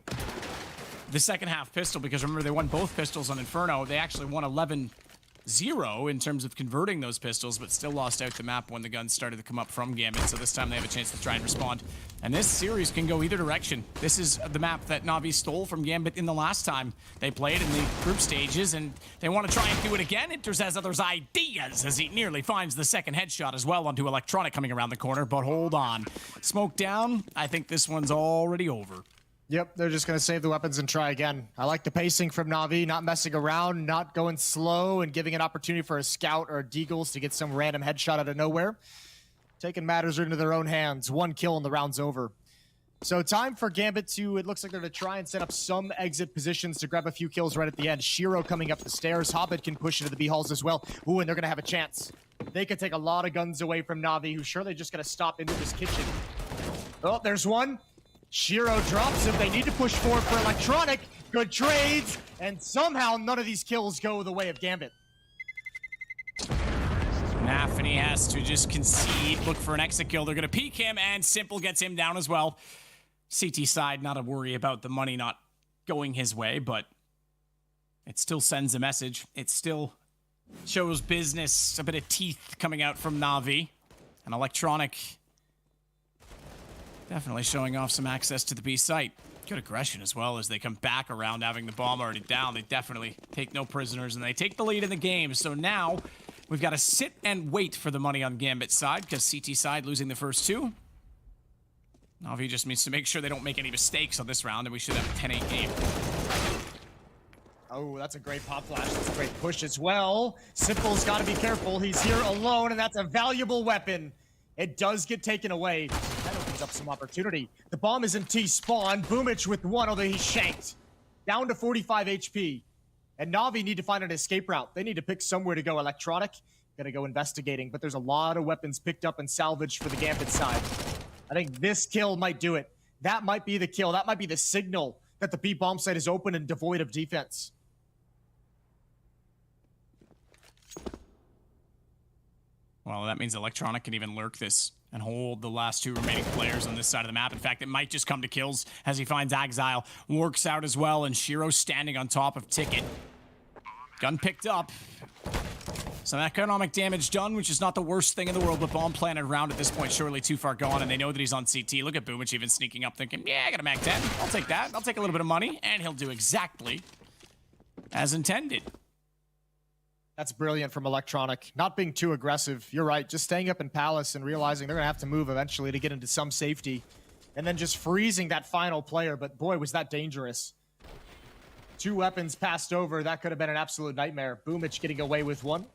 the second half pistol, because remember, they won both pistols on Inferno. They actually won 11-0 in terms of converting those pistols, but still lost out the map when the guns started to come up from Gambit. So this time they have a chance to try and respond. And this series can go either direction. This is the map that NaVi stole from Gambit in the last time they played in the group stages, and they want to try and do it again. Enters has others' ideas as he nearly finds the second headshot as well onto Electronic coming around the corner, but hold on. Smoke down. I think this one's already over. Yep, they're just going to save the weapons and try again. I like the pacing from NaVi, not messing around, not going slow, and giving an opportunity for a scout or a Deagles to get some random headshot out of nowhere. Taking matters into their own hands. 1 kill and the round's over. So time for Gambit to, it looks like they're going to try and set up some exit positions to grab a few kills right at the end. Shiro coming up the stairs. Hobbit can push into the B-halls as well. Ooh, and they're going to have a chance. They could take a lot of guns away from NaVi, who's surely just going to stop into this kitchen. Oh, there's one. Shiro drops him. They need to push forward for Electronic. Good trades. And somehow none of these kills go the way of Gambit. NaVi has to just concede, look for an exit kill. They're going to peek him, and Simple gets him down as well. CT side, not a worry about the money not going his way, but it still sends a message. It still shows business, a bit of teeth coming out from NaVi. And Electronic definitely showing off some access to the B site. Good aggression as well as they come back around having the bomb already down. They definitely take no prisoners and they take the lead in the game. So now we've got to sit and wait for the money on Gambit's side because CT side losing the first two. NaVi just needs to make sure they don't make any mistakes on this round and we should have a 10-8 game. Oh, that's a great pop flash. That's a great push as well. Simple's got to be careful. He's here alone, and that's a valuable weapon. It does get taken away. That opens up some opportunity. The bomb is in T-spawn. Boomich with one, although he's shanked. Down to 45 HP. And NaVi need to find an escape route. They need to pick somewhere to go. Electronic, gonna go investigating, but there's a lot of weapons picked up and salvaged for the Gambit side. I think this kill might do it. That might be the kill. That might be the signal that the B bomb site is open and devoid of defense. Well, that means Electronic can even lurk this and hold the last two remaining players on this side of the map. In fact, it might just come to kills as he finds Exile. Works out as well, and Shiro standing on top of Ticket. Gun picked up. Some economic damage done, which is not the worst thing in the world, but bomb planted around at this point, surely too far gone, and they know that he's on CT. Look at Boomich even sneaking up, thinking, yeah, I got a Mag 10. I'll take that. I'll take a little bit of money, and he'll do exactly as intended. That's brilliant from Electronic. Not being too aggressive. You're right. Just staying up in Palace and realizing they're going to have to move eventually to get into some safety. And then just freezing that final player. But boy, was that dangerous. Two weapons passed over. That could have been an absolute nightmare. Boomich getting away with one.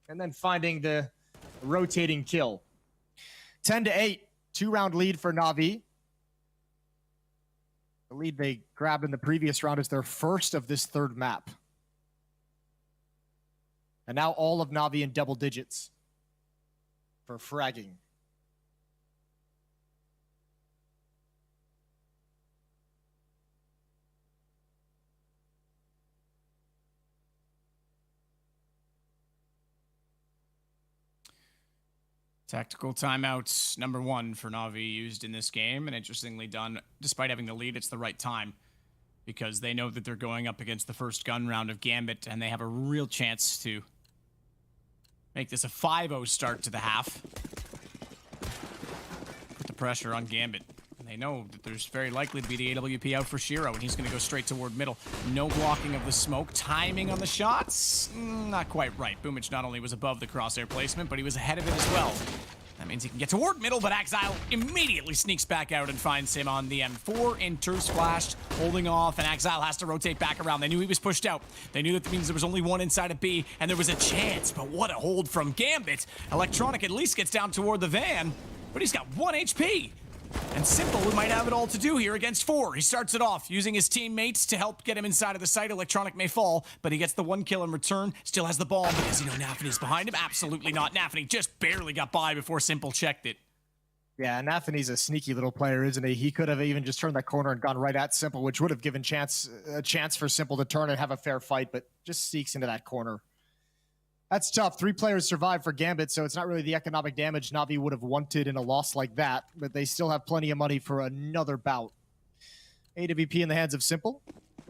And then finding the rotating kill. 10-8. 2-round lead for NaVi. The lead they grabbed in the previous round is their first of this third map. And now all of NaVi in double digits for fragging. Tactical timeout number 1 for NaVi used in this game, and interestingly done. Despite having the lead, it's the right time because they know that they're going up against the first gun round of Gambit, and they have a real chance to make this a 5-0 start to the half. Put the pressure on Gambit. And they know that there's very likely to be the AWP out for Shiro, and he's going to go straight toward middle. No blocking of the smoke. Timing on the shots? Not quite right. Boomich not only was above the crosshair placement, but he was ahead of it as well. That means he can get toward middle, but Exile immediately sneaks back out and finds him on the M4. Enters, flashed, holding off, and Exile has to rotate back around. They knew he was pushed out. They knew that means there was only one inside of B, and there was a chance, but what a hold from Gambit. Electronic at least gets down toward the van, but he's got 1 HP. And Simple might have it all to do here against 4. He starts it off using his teammates to help get him inside of the site. Electronic may fall, but he gets the 1 kill in return. Still has the ball, but does he know Nafany's behind him? Absolutely not. Nafany just barely got by before Simple checked it. Yeah, Nafany's a sneaky little player, isn't he? He could have even just turned that corner and gone right at Simple, which would have given a chance for Simple to turn and have a fair fight, but just sneaks into that corner. That's tough. 3 players survived for Gambit, so it's not really the economic damage NaVi would have wanted in a loss like that, but they still have plenty of money for another bout. AWP in the hands of Simple,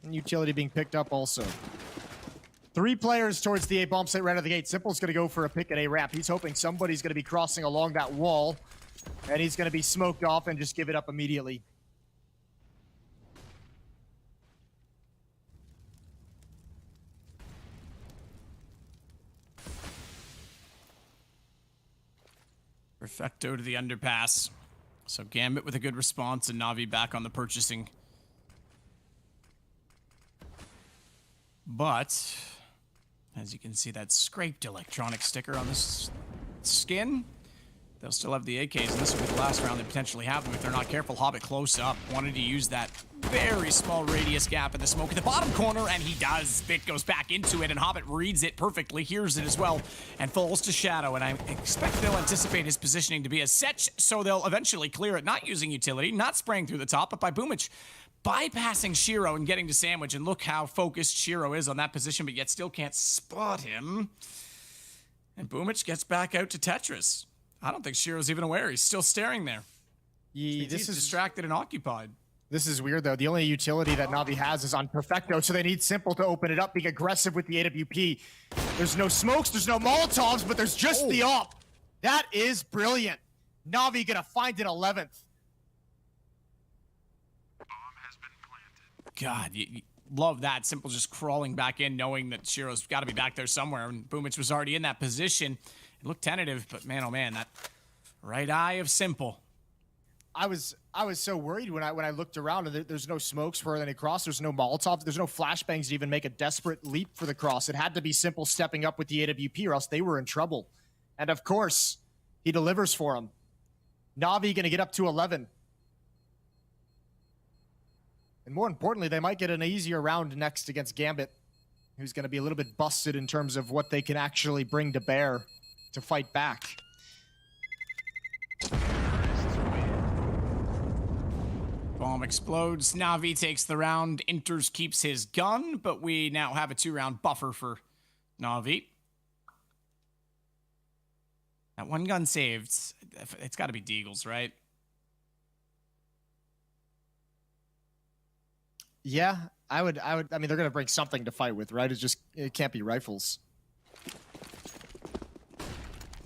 and utility being picked up also. 3 players towards the A bomb site right out of the gate. Simple's going to go for a pick at A ramp. He's hoping somebody's going to be crossing along that wall, and he's going to be smoked off and just give it up immediately. Perfecto to the underpass. So Gambit with a good response and NaVi back on the purchasing. But, as you can see, that scraped Electronic sticker on this skin. They'll still have the AKs, and this will be the last round they potentially have them if they're not careful. Hobbit close up. Wanted to use that very small radius gap in the smoke at the bottom corner, and he does. Vic goes back into it, and Hobbit reads it perfectly, hears it as well, and falls to Shadow. And I expect they'll anticipate his positioning to be as such, so they'll eventually clear it, not using utility, not spraying through the top, but by Boomich bypassing Shiro and getting to Sandwich. And look how focused Shiro is on that position, but yet still can't spot him. And Boomich gets back out to Tetris. I don't think Shiro's even aware. He's still staring there. He's distracted and occupied. This is weird, though. The only utility that NaVi has is on Perfecto, so they need Simple to open it up, being aggressive with the AWP. There's no smokes, there's no Molotovs, but there's just the op. That is brilliant. NaVi gonna find an 11th. God, you love that. Simple just crawling back in, knowing that Shiro's got to be back there somewhere, and Boomich was already in that position. It looked tentative, but man, oh man, that right eye of Simple. I was so worried when I looked around, and there's no smokes for any cross. There's no Molotov. There's no flashbangs to even make a desperate leap for the cross. It had to be Simple stepping up with the AWP, or else they were in trouble. And of course, he delivers for him. NaVi going to get up to 11. And more importantly, they might get an easier round next against Gambit, who's going to be a little bit busted in terms of what they can actually bring to bear to fight back. Bomb explodes. NaVi takes the round. Inters keeps his gun, but we now have a 2-round buffer for NaVi. That one gun saved. It's got to be Deagle's, right? Yeah, I mean, they're going to bring something to fight with, right? It can't be rifles.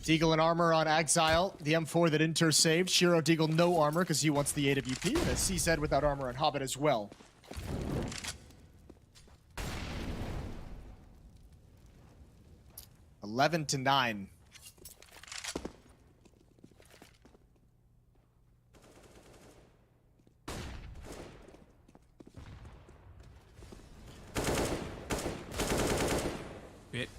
Deagle and armor on Exile, the M4 that Inter saved. Shiro Deagle no armor because he wants the AWP, and a CZ without armor on Hobbit as well. $11-9. Bit.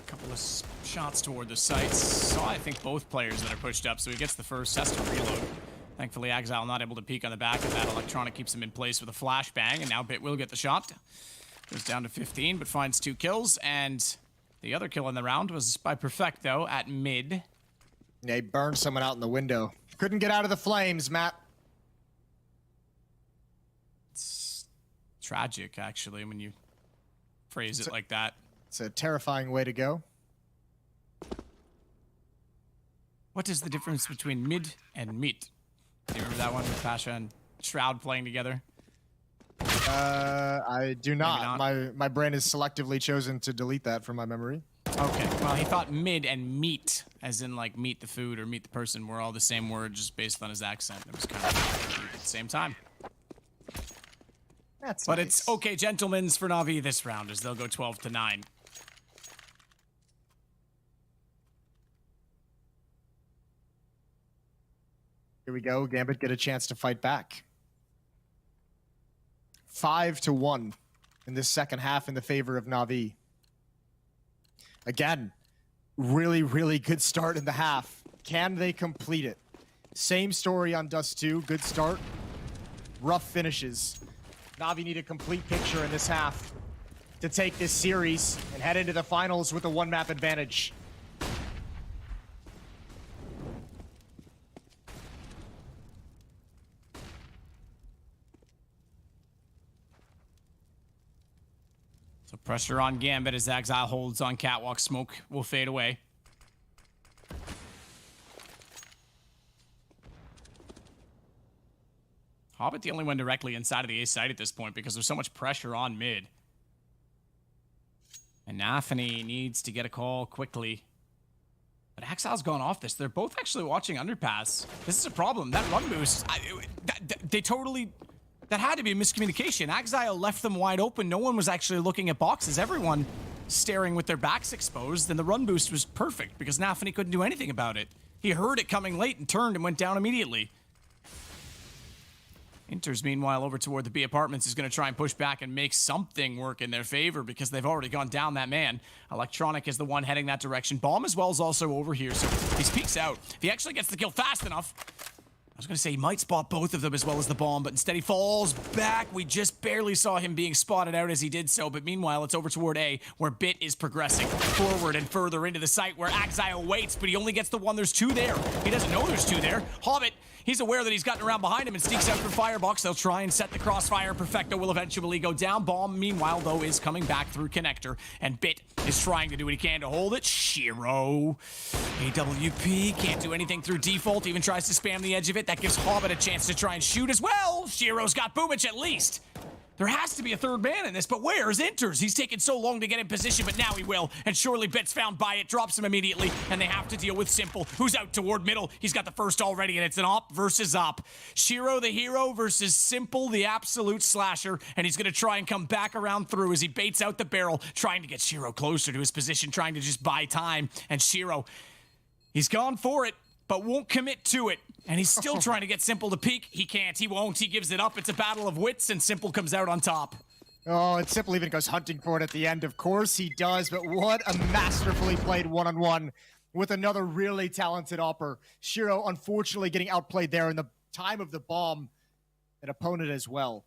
Couple of shots toward the sights. Saw, I think, both players that are pushed up, so he gets the first. Has to reload. Thankfully, Exile not able to peek on the back of that. Electronic keeps him in place with a flashbang, and now Bit will get the shot. Goes down to 15, but finds 2 kills, and the other kill in the round was by Perfecto at mid. Yeah, he burned someone out in the window. Couldn't get out of the flames, Matt. It's tragic, actually, when you phrase it like that. It's a terrifying way to go. What is the difference between mid and meat? Do you remember that one with Pasha and Shroud playing together? I do not. My brain has selectively chosen to delete that from my memory. Okay, well, he thought mid and meat, as in like meet the food or meet the person, were all the same word, just based on his accent. It was kind of at the same time. But nice. It's okay, gentlemen's for NaVi this round, as they'll go 12-9. Here we go. Gambit get a chance to fight back. 5-1 in this second half in the favor of NaVi. Again, really, really good start in the half. Can they complete it? Same story on Dust 2. Good start. Rough finishes. NaVi need a complete picture in this half to take this series and head into the finals with a 1-map advantage. So pressure on Gambit as Exile holds on Catwalk. Smoke will fade away. Hobbit the only one directly inside of the A site at this point because there's so much pressure on mid. And NaVi needs to get a call quickly. But Exile's gone off this. They're both actually watching Underpass. This is a problem. That run boost, that had to be a miscommunication. Exile left them wide open. No one was actually looking at boxes. Everyone staring with their backs exposed. And the run boost was perfect because NaVi couldn't do anything about it. He heard it coming late and turned and went down immediately. Inters, meanwhile, over toward the B apartments is going to try and push back and make something work in their favor because they've already gone down that man. Electronic is the one heading that direction. Bomb as well is also over here, so he peeks out. If he actually gets the kill fast enough, I was going to say he might spot both of them as well as the bomb, but instead he falls back. We just barely saw him being spotted out as he did so, but meanwhile, it's over toward A, where Bit is progressing forward and further into the site where Exile waits, but he only gets the one. There's 2 there. He doesn't know there's 2 there. Hobbit, he's aware that he's gotten around behind him and sneaks out for Firebox. They'll try and set the crossfire. Perfecto will eventually go down. Bomb, meanwhile, though, is coming back through Connector, and Bit is trying to do what he can to hold it. Shiro. AWP can't do anything through default, even tries to spam the edge of it. That gives Hobbit a chance to try and shoot as well. Shiro's got Boomich at least. There has to be a third man in this, but where is Inters? He's taken so long to get in position, but now he will. And surely Bit's found by it, drops him immediately, and they have to deal with Simple, who's out toward middle. He's got the first already, and it's an op versus op. Shiro, the hero, versus Simple, the absolute slasher, and he's gonna try and come back around through as he baits out the barrel, trying to get Shiro closer to his position, trying to just buy time. And Shiro, he's gone for it, but won't commit to it. And he's still trying to get Simple to peek. He can't, he won't, he gives it up. It's a battle of wits, and Simple comes out on top. Oh, and Simple even goes hunting for it at the end. Of course he does, but what a masterfully played one-on-one with another really talented opper. Shiro, unfortunately, getting outplayed there in the time of the bomb. An opponent as well.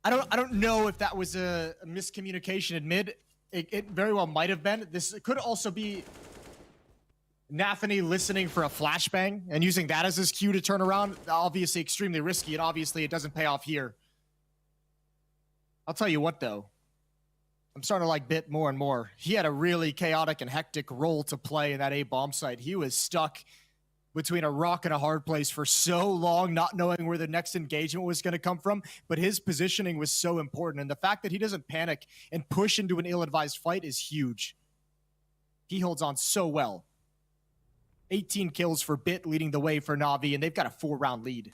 I don't know if that was a miscommunication in mid. It very well might have been. This could also be NaVi listening for a flashbang and using that as his cue to turn around. Obviously extremely risky, and obviously it doesn't pay off here. I'll tell you what, though. I'm starting to like Bit more and more. He had a really chaotic and hectic role to play in that A bomb site. He was stuck between a rock and a hard place for so long, not knowing where the next engagement was going to come from. But his positioning was so important. And the fact that he doesn't panic and push into an ill-advised fight is huge. He holds on so well. 18 kills for Bit, leading the way for NaVi, and they've got a 4-round lead.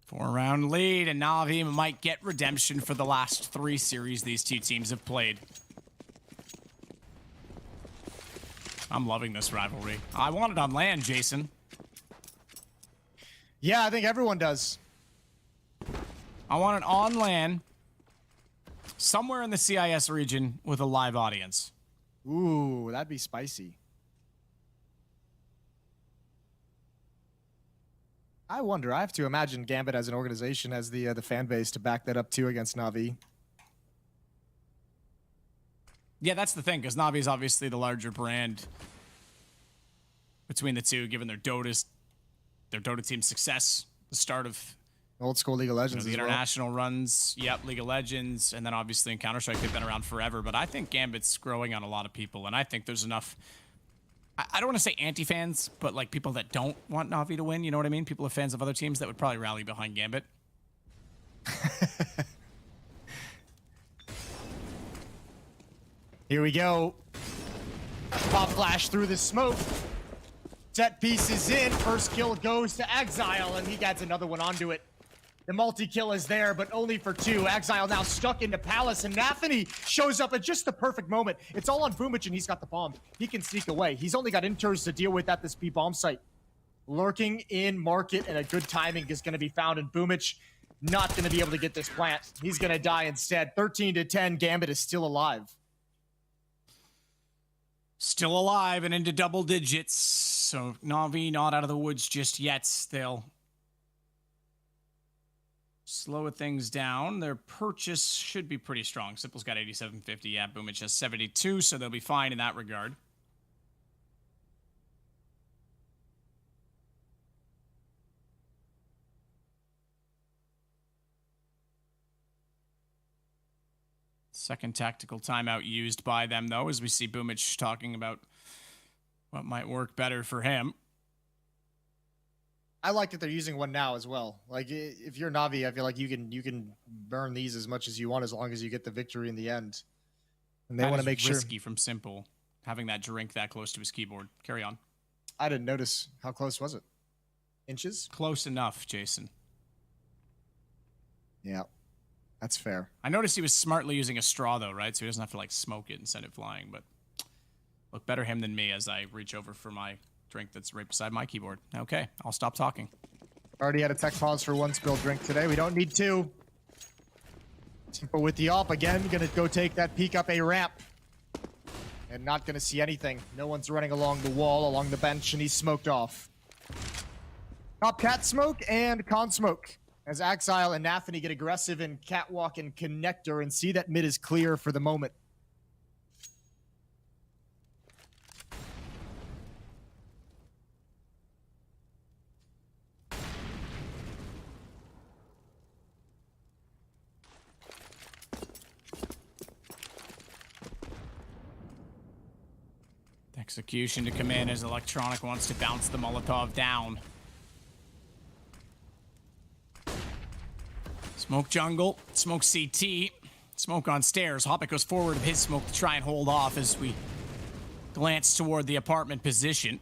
Four-round lead, and NaVi might get redemption for the last 3 series these two teams have played. I'm loving this rivalry. I want it on land, Jason. Yeah, I think everyone does. I want it on land, somewhere in the CIS region with a live audience. Ooh, that'd be spicy. I wonder. I have to imagine Gambit as an organization has the fan base to back that up too against NaVi. Yeah, that's the thing, because NaVi is obviously the larger brand between the two, given their Dota team's success, the start of Old school League of Legends, the international runs. Yep, League of Legends, and then obviously in Counter-Strike they've been around forever. But I think Gambit's growing on a lot of people, and I think there's enough. I don't want to say anti-fans, but like people that don't want NaVi to win. You know what I mean? People are fans of other teams that would probably rally behind Gambit. Here we go. Pop flash through the smoke. Set pieces in. First kill goes to Exile, and he gets another one onto it. The multi-kill is there, but only for 2. Exile now stuck into Palace, and NaVi shows up at just the perfect moment. It's all on Boomich, and he's got the bomb. He can sneak away. He's only got Inters to deal with at this B bomb site. Lurking in market, and a good timing is going to be found, and Boomich not going to be able to get this plant. He's going to die instead. 13-10, Gambit is still alive. Still alive and into double digits. So NaVi not out of the woods just yet. They'll slow things down. Their purchase should be pretty strong. Simple's got 8750. Yeah, Boomich has 72, so they'll be fine in that regard. Second tactical timeout used by them, though, as we see Boomich talking about what might work better for him. I like that they're using one now as well. Like, if you're NaVi, I feel like you can burn these as much as you want as long as you get the victory in the end. And they want to make sure. Risky from Simple, having that drink that close to his keyboard. Carry on. I didn't notice. How close was it? Inches? Close enough, Jason. Yeah, that's fair. I noticed he was smartly using a straw, though, right? So he doesn't have to, like, smoke it and send it flying. But look, better him than me as I reach over for my drink that's right beside my keyboard. Okay, I'll stop talking. Already had a tech pause for 1 spilled drink today. We don't need 2. Simple with the op again. Gonna go take that peek up a ramp. And not gonna see anything. No one's running along the wall, along the bench, and he's smoked off. Top cat smoke and con smoke. As Exile and NaVi get aggressive in catwalk and connector and see that mid is clear for the moment. Execution to come in as Electronic wants to bounce the Molotov down. Smoke jungle, smoke CT, smoke on stairs. Hobbit goes forward of his smoke to try and hold off as we glance toward the apartment position.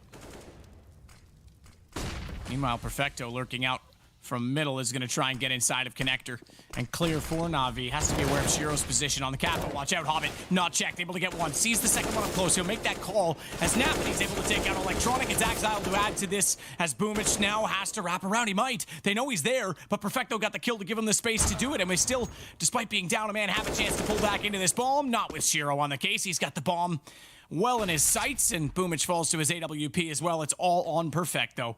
Meanwhile, Perfecto lurking out from middle is going to try and get inside of connector and clear for NaVi. Has to be aware of Shiro's position on the capital. Watch out, Hobbit. Not checked. Able to get one. Sees the second one up close. He'll make that call as Nafany's able to take out Electronic. It's Exile to add to this as Boomich now has to wrap around. He might. They know he's there, but Perfecto got the kill to give him the space to do it. And we still, despite being down a man, have a chance to pull back into this bomb. Not with Shiro on the case. He's got the bomb well in his sights, and Boomich falls to his AWP as well. It's all on Perfecto.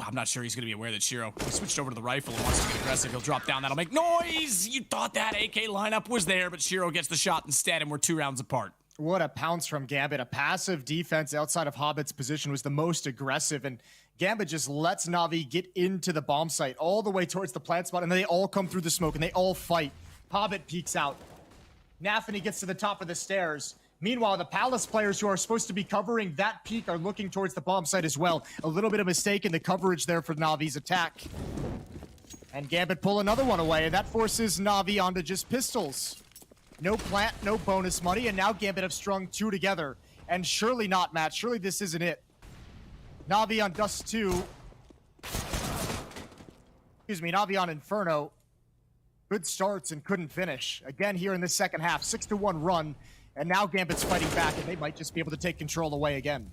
I'm not sure he's going to be aware that Shiro switched over to the rifle and wants to get aggressive. He'll drop down. That'll make noise. You thought that AK lineup was there, but Shiro gets the shot instead, and we're 2 rounds apart. What a pounce from Gambit. A passive defense outside of Hobbit's position was the most aggressive, and Gambit just lets NaVi get into the bomb site all the way towards the plant spot, and they all come through the smoke, and they all fight. Hobbit peeks out. Nafany gets to the top of the stairs. Meanwhile, the Palace players who are supposed to be covering that peak are looking towards the bomb site as well. A little bit of mistake in the coverage there for NaVi's attack. And Gambit pull another one away, and that forces NaVi onto just pistols. No plant, no bonus money, and now Gambit have strung 2 together. And surely not, Matt. Surely this isn't it. NaVi on Dust 2. Excuse me, NaVi on Inferno. Good starts and couldn't finish. Again here in the second half, 6-1 run. And now Gambit's fighting back, and they might just be able to take control away again.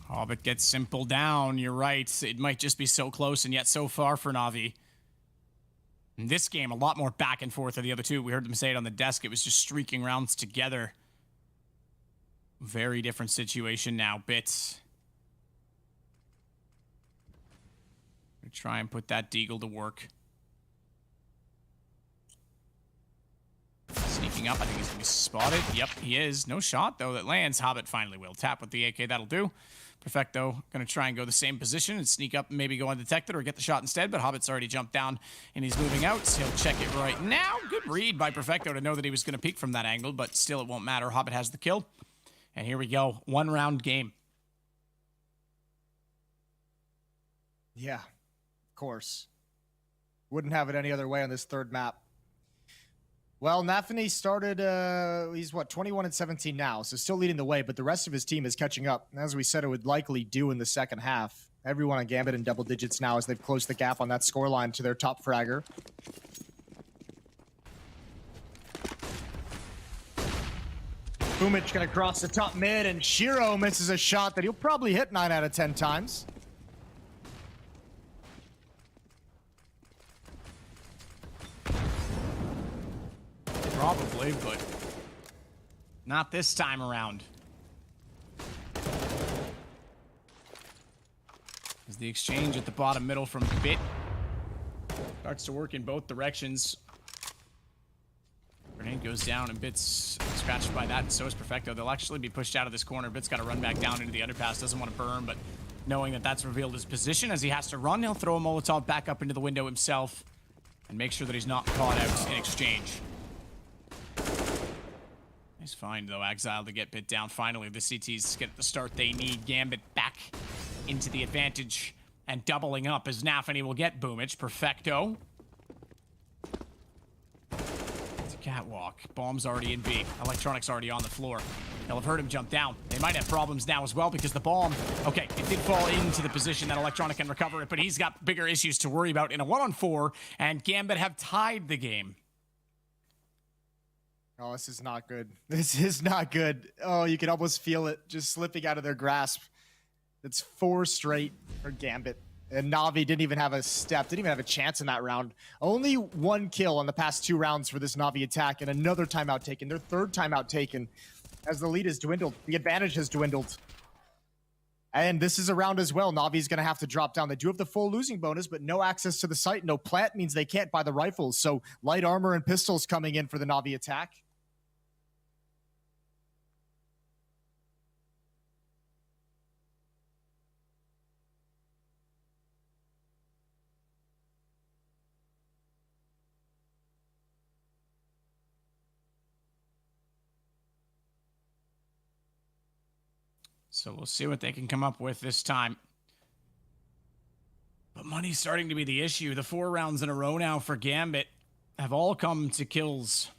Hobbit gets simple down. You're right. It might just be so close and yet so far for NaVi. In this game, a lot more back and forth than the other two. We heard them say it on the desk. It was just streaking rounds together. Very different situation now. Bits. Try and put that Deagle to work. Sneaking up, I think he's going to be spotted. Yep, he is. No shot, though, that lands. Hobbit finally will. Tap with the AK, that'll do. Perfecto going to try and go the same position and sneak up and maybe go undetected or get the shot instead, but Hobbit's already jumped down and he's moving out. So he'll check it right now. Good read by Perfecto to know that he was going to peek from that angle, but still it won't matter. Hobbit has the kill. And here we go. 1-round game. Yeah, of course. Wouldn't have it any other way on this third map. Well, Nafany started, he's what, 21-17 now, so still leading the way, but the rest of his team is catching up. As we said, it would likely do in the second half. Everyone on Gambit in double digits now as they've closed the gap on that scoreline to their top fragger. Boomich gonna cross the top mid, and Shiro misses a shot that he'll probably hit 9 out of 10 times. Probably, but not this time around. As the exchange at the bottom middle from Bit starts to work in both directions. Grenade goes down and Bit's scratched by that, and so is Perfecto. They'll actually be pushed out of this corner. Bit's got to run back down into the underpass. Doesn't want to burn, but knowing that that's revealed his position as he has to run, he'll throw a Molotov back up into the window himself and make sure that he's not caught out in exchange. Nice find, though. Exile to get Bit down. Finally, the CTs get the start they need. Gambit back into the advantage and doubling up as Nafany will get Boomich. Perfecto. It's a catwalk. Bomb's already in B. Electronic's already on the floor. They'll have heard him jump down. They might have problems now as well because the bomb... Okay, it did fall into the position that Electronic can recover it, but he's got bigger issues to worry about in a 1-on-4, and Gambit have tied the game. Oh, this is not good. This is not good. Oh, you can almost feel it just slipping out of their grasp. It's 4 straight for Gambit. And NaVi didn't even have a step, didn't even have a chance in that round. Only 1 kill on the past 2 rounds for this NaVi attack, and another timeout taken. Their 3rd timeout taken as the lead has dwindled. The advantage has dwindled. And this is a round as well. NaVi's going to have to drop down. They do have the full losing bonus, but no access to the site. No plant means they can't buy the rifles. So light armor and pistols coming in for the NaVi attack. So we'll see what they can come up with this time. But money's starting to be the issue. The 4 rounds in a row now for Gambit have all come to kills.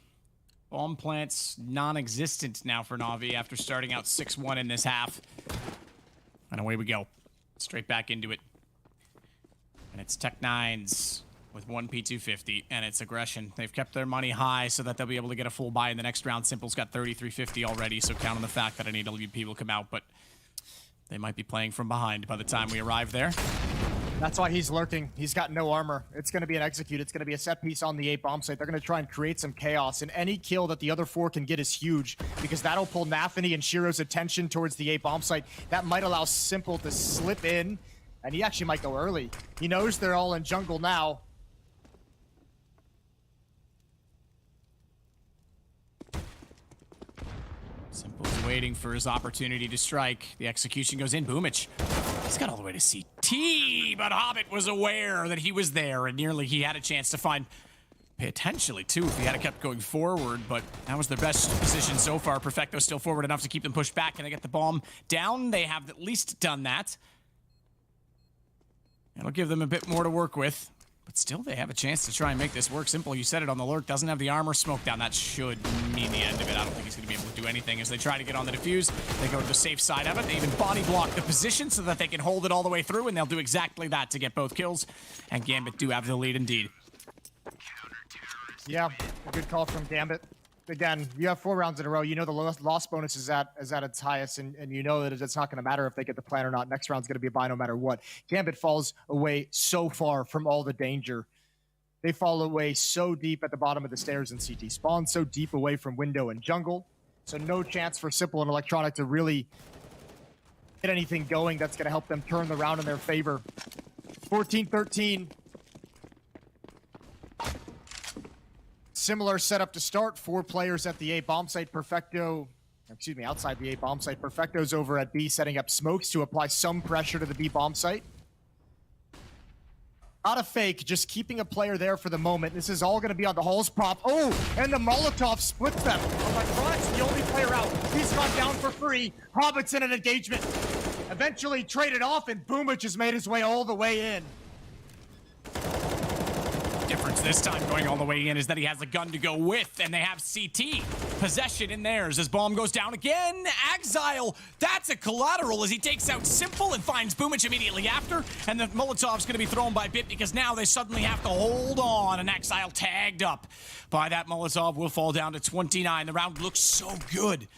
Bomb plants non-existent now for NaVi after starting out 6-1 in this half. And away we go. Straight back into it. And it's Tech9s with 1 P250, and it's aggression. They've kept their money high so that they'll be able to get a full buy in the next round. Simple's got 3,350 already, so count on the fact that an AWP will come out, but they might be playing from behind by the time we arrive there. That's why he's lurking. He's got no armor. It's going to be an execute. It's going to be a set piece on the A bomb site. They're going to try and create some chaos, and any kill that the other 4 can get is huge because that'll pull NaVi and Shiro's attention towards the A bomb site. That might allow Simple to slip in, and he actually might go early. He knows they're all in jungle now. Simple's waiting for his opportunity to strike. The execution goes in. Boomich. He's got all the way to CT, but Hobbit was aware that he was there, and nearly he had a chance to find potentially 2 if he had kept going forward, but that was their best position so far. Perfecto still forward enough to keep them pushed back. Can they get the bomb down? They have at least done that. It'll give them a bit more to work with. But still, they have a chance to try and make this work. Simple, you said it on the lurk, doesn't have the armor. Smoke down, that should mean the end of it. I don't think he's going to be able to do anything as they try to get on the defuse. They go to the safe side of it. They even body block the position so that they can hold it all the way through, and they'll do exactly that to get both kills. And Gambit do have the lead indeed. Yeah, a good call from Gambit. Again, you have 4 rounds in a row. You know the loss bonus is at its highest, and you know that it's not going to matter if they get the plan or not. Next round's going to be a buy no matter what. Gambit falls away so far from all the danger. They fall away so deep at the bottom of the stairs in CT spawn, so deep away from window and jungle. So no chance for Simple and Electronic to really get anything going that's going to help them turn the round in their favor. 14-13. Similar setup to start. 4 players at the A bomb site. Perfecto, excuse me, outside the A bomb site. Perfecto's over at B, setting up smokes to apply some pressure to the B bomb site. Not a fake, just keeping a player there for the moment. This is all going to be on the Halls prop. Oh, and the Molotov splits them. Electronic's the only player out. He's gone down for free. Hobbit's in an engagement. Eventually traded off, and Boomich has made his way all the way in. Difference this time going all the way in is that he has a gun to go with, and they have CT possession in theirs as bomb goes down again. Exile, that's a collateral as he takes out Simple and finds Boomich immediately after, and the Molotov's going to be thrown by Bit because now they suddenly have to hold on, and Exile tagged up by that Molotov will fall down to 29. The round looks so good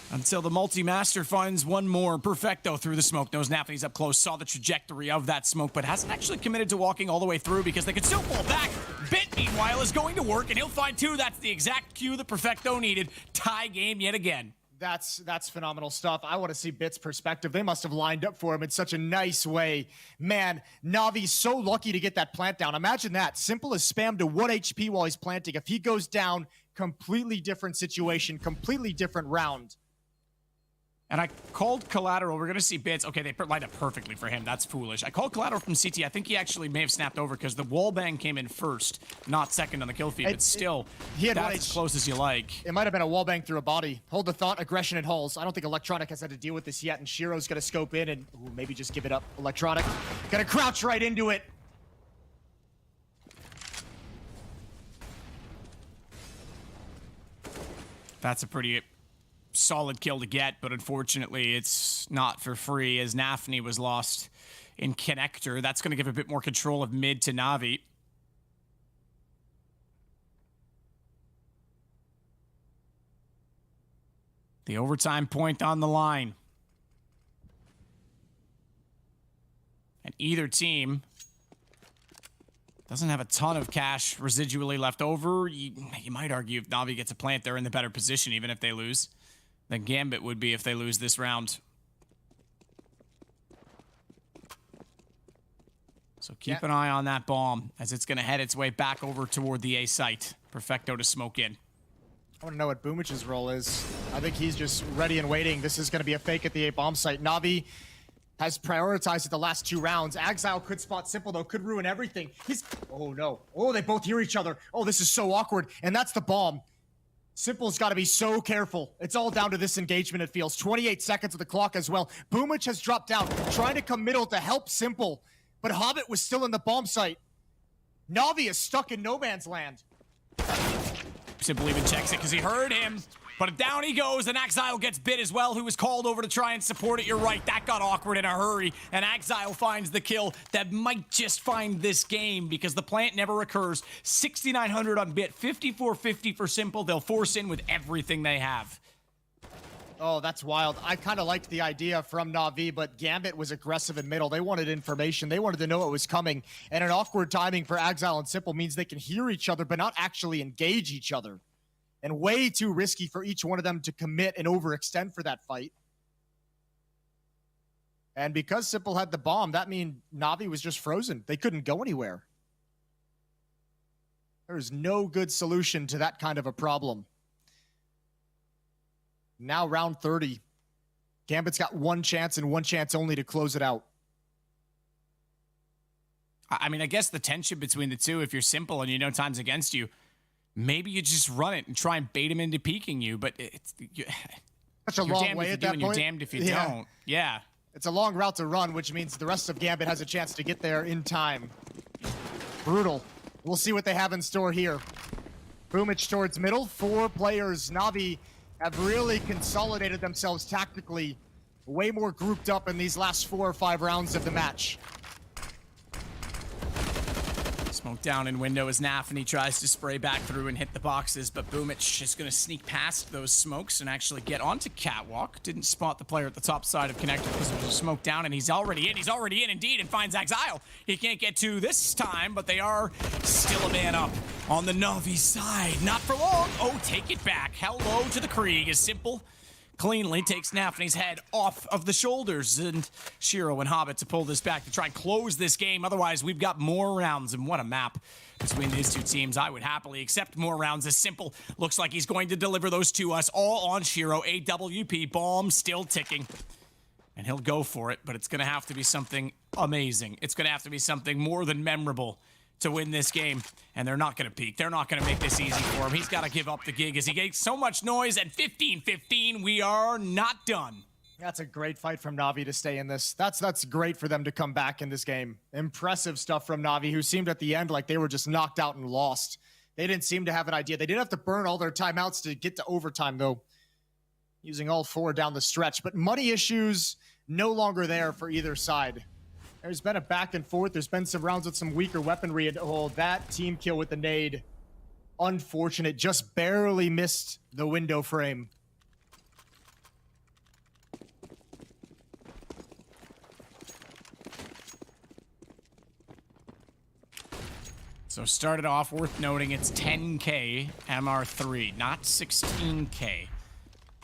until the multi-master finds one more. Perfecto through the smoke. Knows NaVi's up close, saw the trajectory of that smoke, but hasn't actually committed to walking all the way through because they could still fall back. Bit, meanwhile, is going to work, and he'll find 2. That's the exact cue that Perfecto needed. Tie game yet again. That's phenomenal stuff. I want to see Bit's perspective. They must have lined up for him in such a nice way. Man, NaVi's so lucky to get that plant down. Imagine that. Simple is spammed to 1 HP while he's planting. If he goes down, completely different situation, completely different round. And I called collateral. We're going to see Bits. Okay, they lined up perfectly for him. That's foolish. I called collateral from CT. I think he actually may have snapped over because the wall bang came in first, not second on the kill feed. But still, he had that's as close as you like. It might have been a wall bang through a body. Hold the thought, aggression at Halls. I don't think Electronic has had to deal with this yet, and Shiro's going to scope in and maybe just give it up. Electronic going to crouch right into it. That's a pretty solid kill to get, but unfortunately it's not for free as NaVi was lost in connector. That's going to give a bit more control of mid to NaVi. The overtime point on the line. And either team doesn't have a ton of cash residually left over. You might argue if NaVi gets a plant, they're in the better position even if they lose than Gambit would be if they lose this round. So keep an eye on that bomb as it's going to head its way back over toward the A site. Perfecto to smoke in. I want to know what Boomich's role is. I think he's just ready and waiting. This is going to be a fake at the A bomb site. NaVi has prioritized it the last 2 rounds. Exile could spot Simple, though. Could ruin everything. Oh, no. Oh, they both hear each other. Oh, this is so awkward. And that's the bomb. Simple's got to be so careful. It's all down to this engagement, it feels. 28 seconds of the clock as well. Boomich has dropped down, trying to come middle to help Simple, but Hobbit was still in the bomb site. NaVi is stuck in no man's land. Simple even checks it because he heard him. But down he goes, and Axile gets bit as well, who was called over to try and support it. You're right, that got awkward in a hurry, and Axile finds the kill that might just find this game because the plant never occurs. 6,900 on Bit, 5450 for Simple. They'll force in with everything they have. Oh, that's wild. I kind of liked the idea from NaVi, but Gambit was aggressive in middle. They wanted information. They wanted to know what was coming, and an awkward timing for Axile and Simple means they can hear each other, but not actually engage each other. And way too risky for each one of them to commit and overextend for that fight. And because Simple had the bomb, that means NaVi was just frozen. They couldn't go anywhere. There's no good solution to that kind of a problem. Now round 30. Gambit's got one chance and one chance only to close it out. I mean, I guess the tension between the two, if you're Simple and you know time's against you, maybe you just run it and try and bait him into peeking you, but it's such a long way at that point. You're damned if you don't. Yeah. It's a long route to run, which means the rest of Gambit has a chance to get there in time. Brutal. We'll see what they have in store here. Boomich towards middle. 4 players. NaVi have really consolidated themselves tactically. Way more grouped up in these last 4 or 5 rounds of the match. Smoke down in window as NaVi tries to spray back through and hit the boxes, but Boomich is going to sneak past those smokes and actually get onto Catwalk. Didn't spot the player at the top side of connector because there was a smoke down, and he's already in. He's already in indeed and finds Axile. He can't get to this time, but they are still a man up on the NaVi side. Not for long. Oh, take it back. Hello to the Krieg is Simple. Cleanly takes NaVi's head off of the shoulders, and Shiro and Hobbit to pull this back to try and close this game. Otherwise, we've got more rounds, and what a map between these two teams. I would happily accept more rounds as Simple looks like he's going to deliver those to us all on Shiro. AWP bomb still ticking, and he'll go for it, but it's going to have to be something amazing. It's going to have to be something more than memorable to win this game, and they're not going to peek. They're not going to make this easy for him. He's got to give up the gig as he gets so much noise, and 15-15, we are not done. That's a great fight from NaVi to stay in this. That's great for them to come back in this game. Impressive stuff from NaVi, who seemed at the end like they were just knocked out and lost. They didn't seem to have an idea. They didn't have to burn all their timeouts to get to overtime, though, using all 4 down the stretch. But money issues no longer there for either side. There's been a back and forth. There's been some rounds with some weaker weaponry. And oh, that team kill with the nade. Unfortunate. Just barely missed the window frame. So started off, worth noting, it's 10K MR3, not 16K.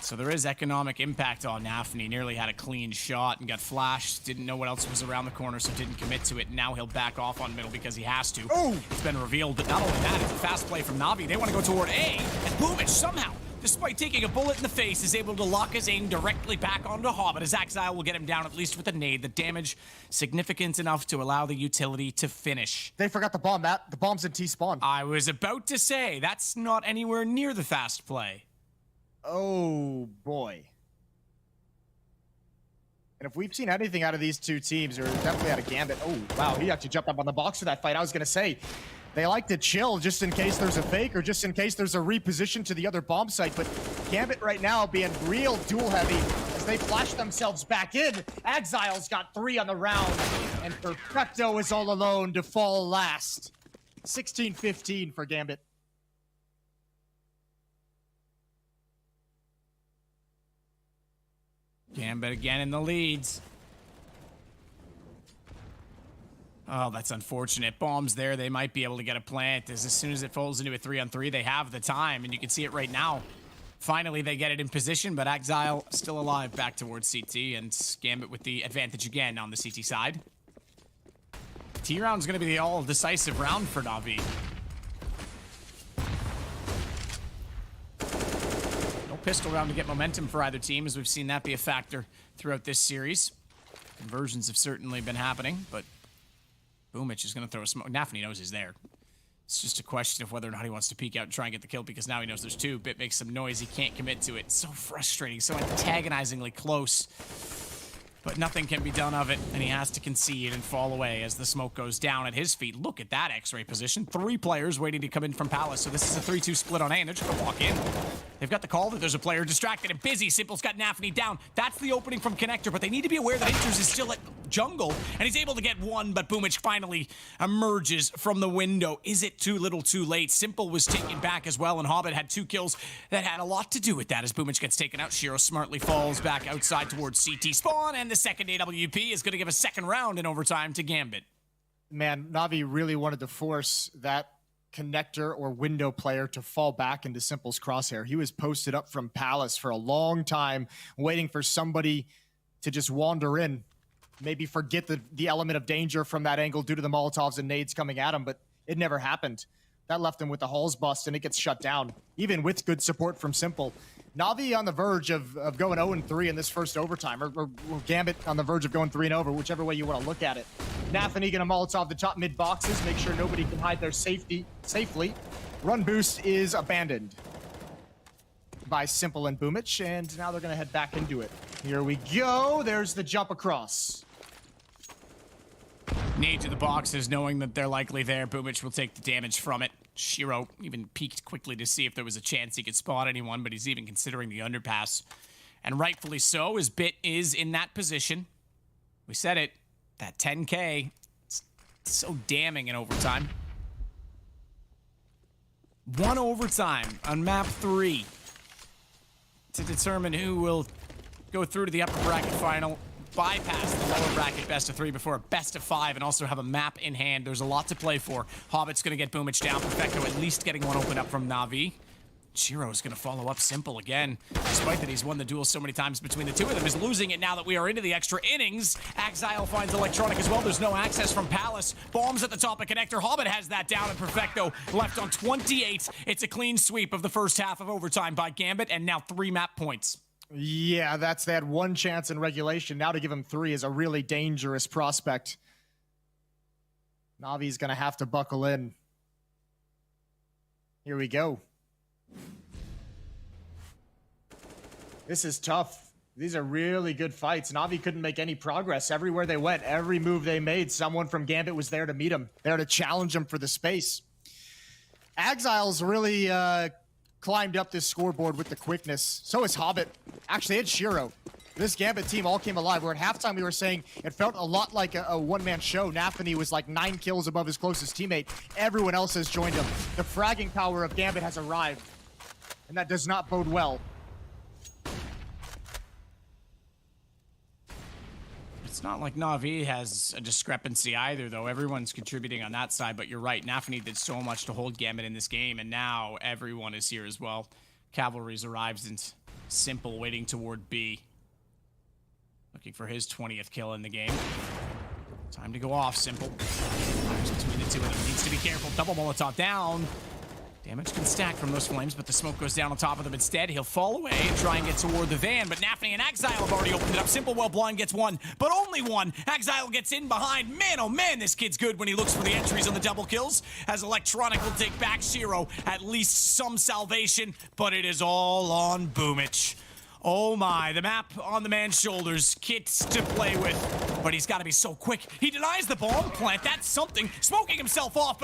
So there is economic impact on NaVi. Nearly had a clean shot and got flashed. Didn't know what else was around the corner, so didn't commit to it. Now he'll back off on middle because he has to. Oh! It's been revealed, but not only that, it's a fast play from NaVi. They want to go toward A, and Boomich somehow, despite taking a bullet in the face, is able to lock his aim directly back onto Hobbit, as Axile will get him down at least with a nade. The damage significant enough to allow the utility to finish. They forgot the bomb, Matt. The bomb's in T-spawn. I was about to say, that's not anywhere near the fast play. Oh, boy. And if we've seen anything out of these two teams, or definitely out of Gambit. Oh, wow, he actually jumped up on the box for that fight. I was going to say, they like to chill just in case there's a fake or just in case there's a reposition to the other bomb site. But Gambit right now being real duel heavy as they flash themselves back in. Exile's got 3 on the round, and Perfecto is all alone to fall last. 16-15 for Gambit. Gambit again in the leads. Oh, that's unfortunate. Bombs there. They might be able to get a plant. As soon as it falls into a 3-on-3, they have the time, and you can see it right now. Finally, they get it in position, but Exile still alive back towards CT, and Gambit with the advantage again on the CT side. T-round's going to be the all-decisive round for NaVi. Pistol round to get momentum for either team, as we've seen that be a factor throughout this series. Conversions have certainly been happening, but Boomich is going to throw a smoke. NaVi knows he's there. It's just a question of whether or not he wants to peek out and try and get the kill, because now he knows there's two. Bit makes some noise. He can't commit to it. So frustrating, so antagonizingly close. But nothing can be done of it, and he has to concede and fall away as the smoke goes down at his feet. Look at that X-ray position. 3 players waiting to come in from Palace, so this is a 3-2 split on A, and they're just gonna walk in. They've got the call that there's a player distracted and busy. Simple's got nafny down. That's the opening from Connector, but they need to be aware that Inters is still at jungle, and he's able to get one, but Boomich finally emerges from the window. Is it too little too late? Simple was taken back as well, and Hobbit had 2 kills that had a lot to do with that as Boomich gets taken out. Shiro smartly falls back outside towards CT spawn, and the second AWP is going to give a second round in overtime to Gambit. Man, NaVi really wanted to force that connector or window player to fall back into Simple's crosshair. He was posted up from Palace for a long time, waiting for somebody to just wander in. Maybe forget the element of danger from that angle due to the Molotovs and nades coming at him, but it never happened. That left him with the Halls bust, and it gets shut down, even with good support from Simple. NaVi on the verge of going 0-3 in this first overtime, or Gambit on the verge of going 3-0, whichever way you want to look at it. nafny gonna Molotov the top mid boxes, make sure nobody can hide their safely. Run boost is abandoned by Simple and Boomich, and now they're gonna head back into it. Here we go. There's the jump across. Nade to the boxes, knowing that they're likely there. Boomich will take the damage from it. Shiro even peeked quickly to see if there was a chance he could spot anyone, but he's even considering the underpass. And rightfully so, as Bit is in that position. We said it, that 10K, it's so damning in overtime. 1 overtime on map 3 to determine who will go through to the upper bracket final, bypass the lower bracket best of 3 before a best of 5, and also have a map in hand. There's a lot to play for. Hobbit's gonna get Boomich down. Perfecto at least getting one open up from NaVi. Shiro's gonna follow up Simple again. Despite that he's won the duel so many times between the two of them, is losing it now that we are into the extra innings. Exile finds Electronic as well. There's no access from Palace. Bombs at the top of Connector. Hobbit has that down, and Perfecto left on 28. It's a clean sweep of the first half of overtime by Gambit, and now 3 map points. Yeah, they had 1 chance in regulation. Now to give him 3 is a really dangerous prospect. NaVi's gonna have to buckle in. Here we go. This is tough. These are really good fights. NaVi couldn't make any progress. Everywhere they went, every move they made, someone from Gambit was there to meet him, there to challenge him for the space. Exile's really climbed up this scoreboard with the quickness. So is Hobbit. Actually, it's Shiro. This Gambit team all came alive. Where at halftime we were saying it felt a lot like a one-man show. nafny was like 9 kills above his closest teammate. Everyone else has joined him. The fragging power of Gambit has arrived, and that does not bode well. It's not like NaVi has a discrepancy either, though. Everyone's contributing on that side, but you're right. nafny did so much to hold Gambit in this game, and now everyone is here as well. Cavalry's arrives, and Simple waiting toward B. Looking for his 20th kill in the game. Time to go off, Simple. Fires between the two of them. Needs to be careful. Double Molotov down. Damage can stack from those flames, but the smoke goes down on top of them instead. He'll fall away and try and get toward the van, but nafny and Exile have already opened it up. Simple, well, blind gets 1, but only 1. Exile gets in behind. Man, oh man, this kid's good when he looks for the entries on the double kills, as Electronic will take back Shiro. At least some salvation, but it is all on Boomich. Oh my, the map on the man's shoulders. Kits to play with, but he's got to be so quick. He denies the bomb plant. That's something. Smoking himself off, but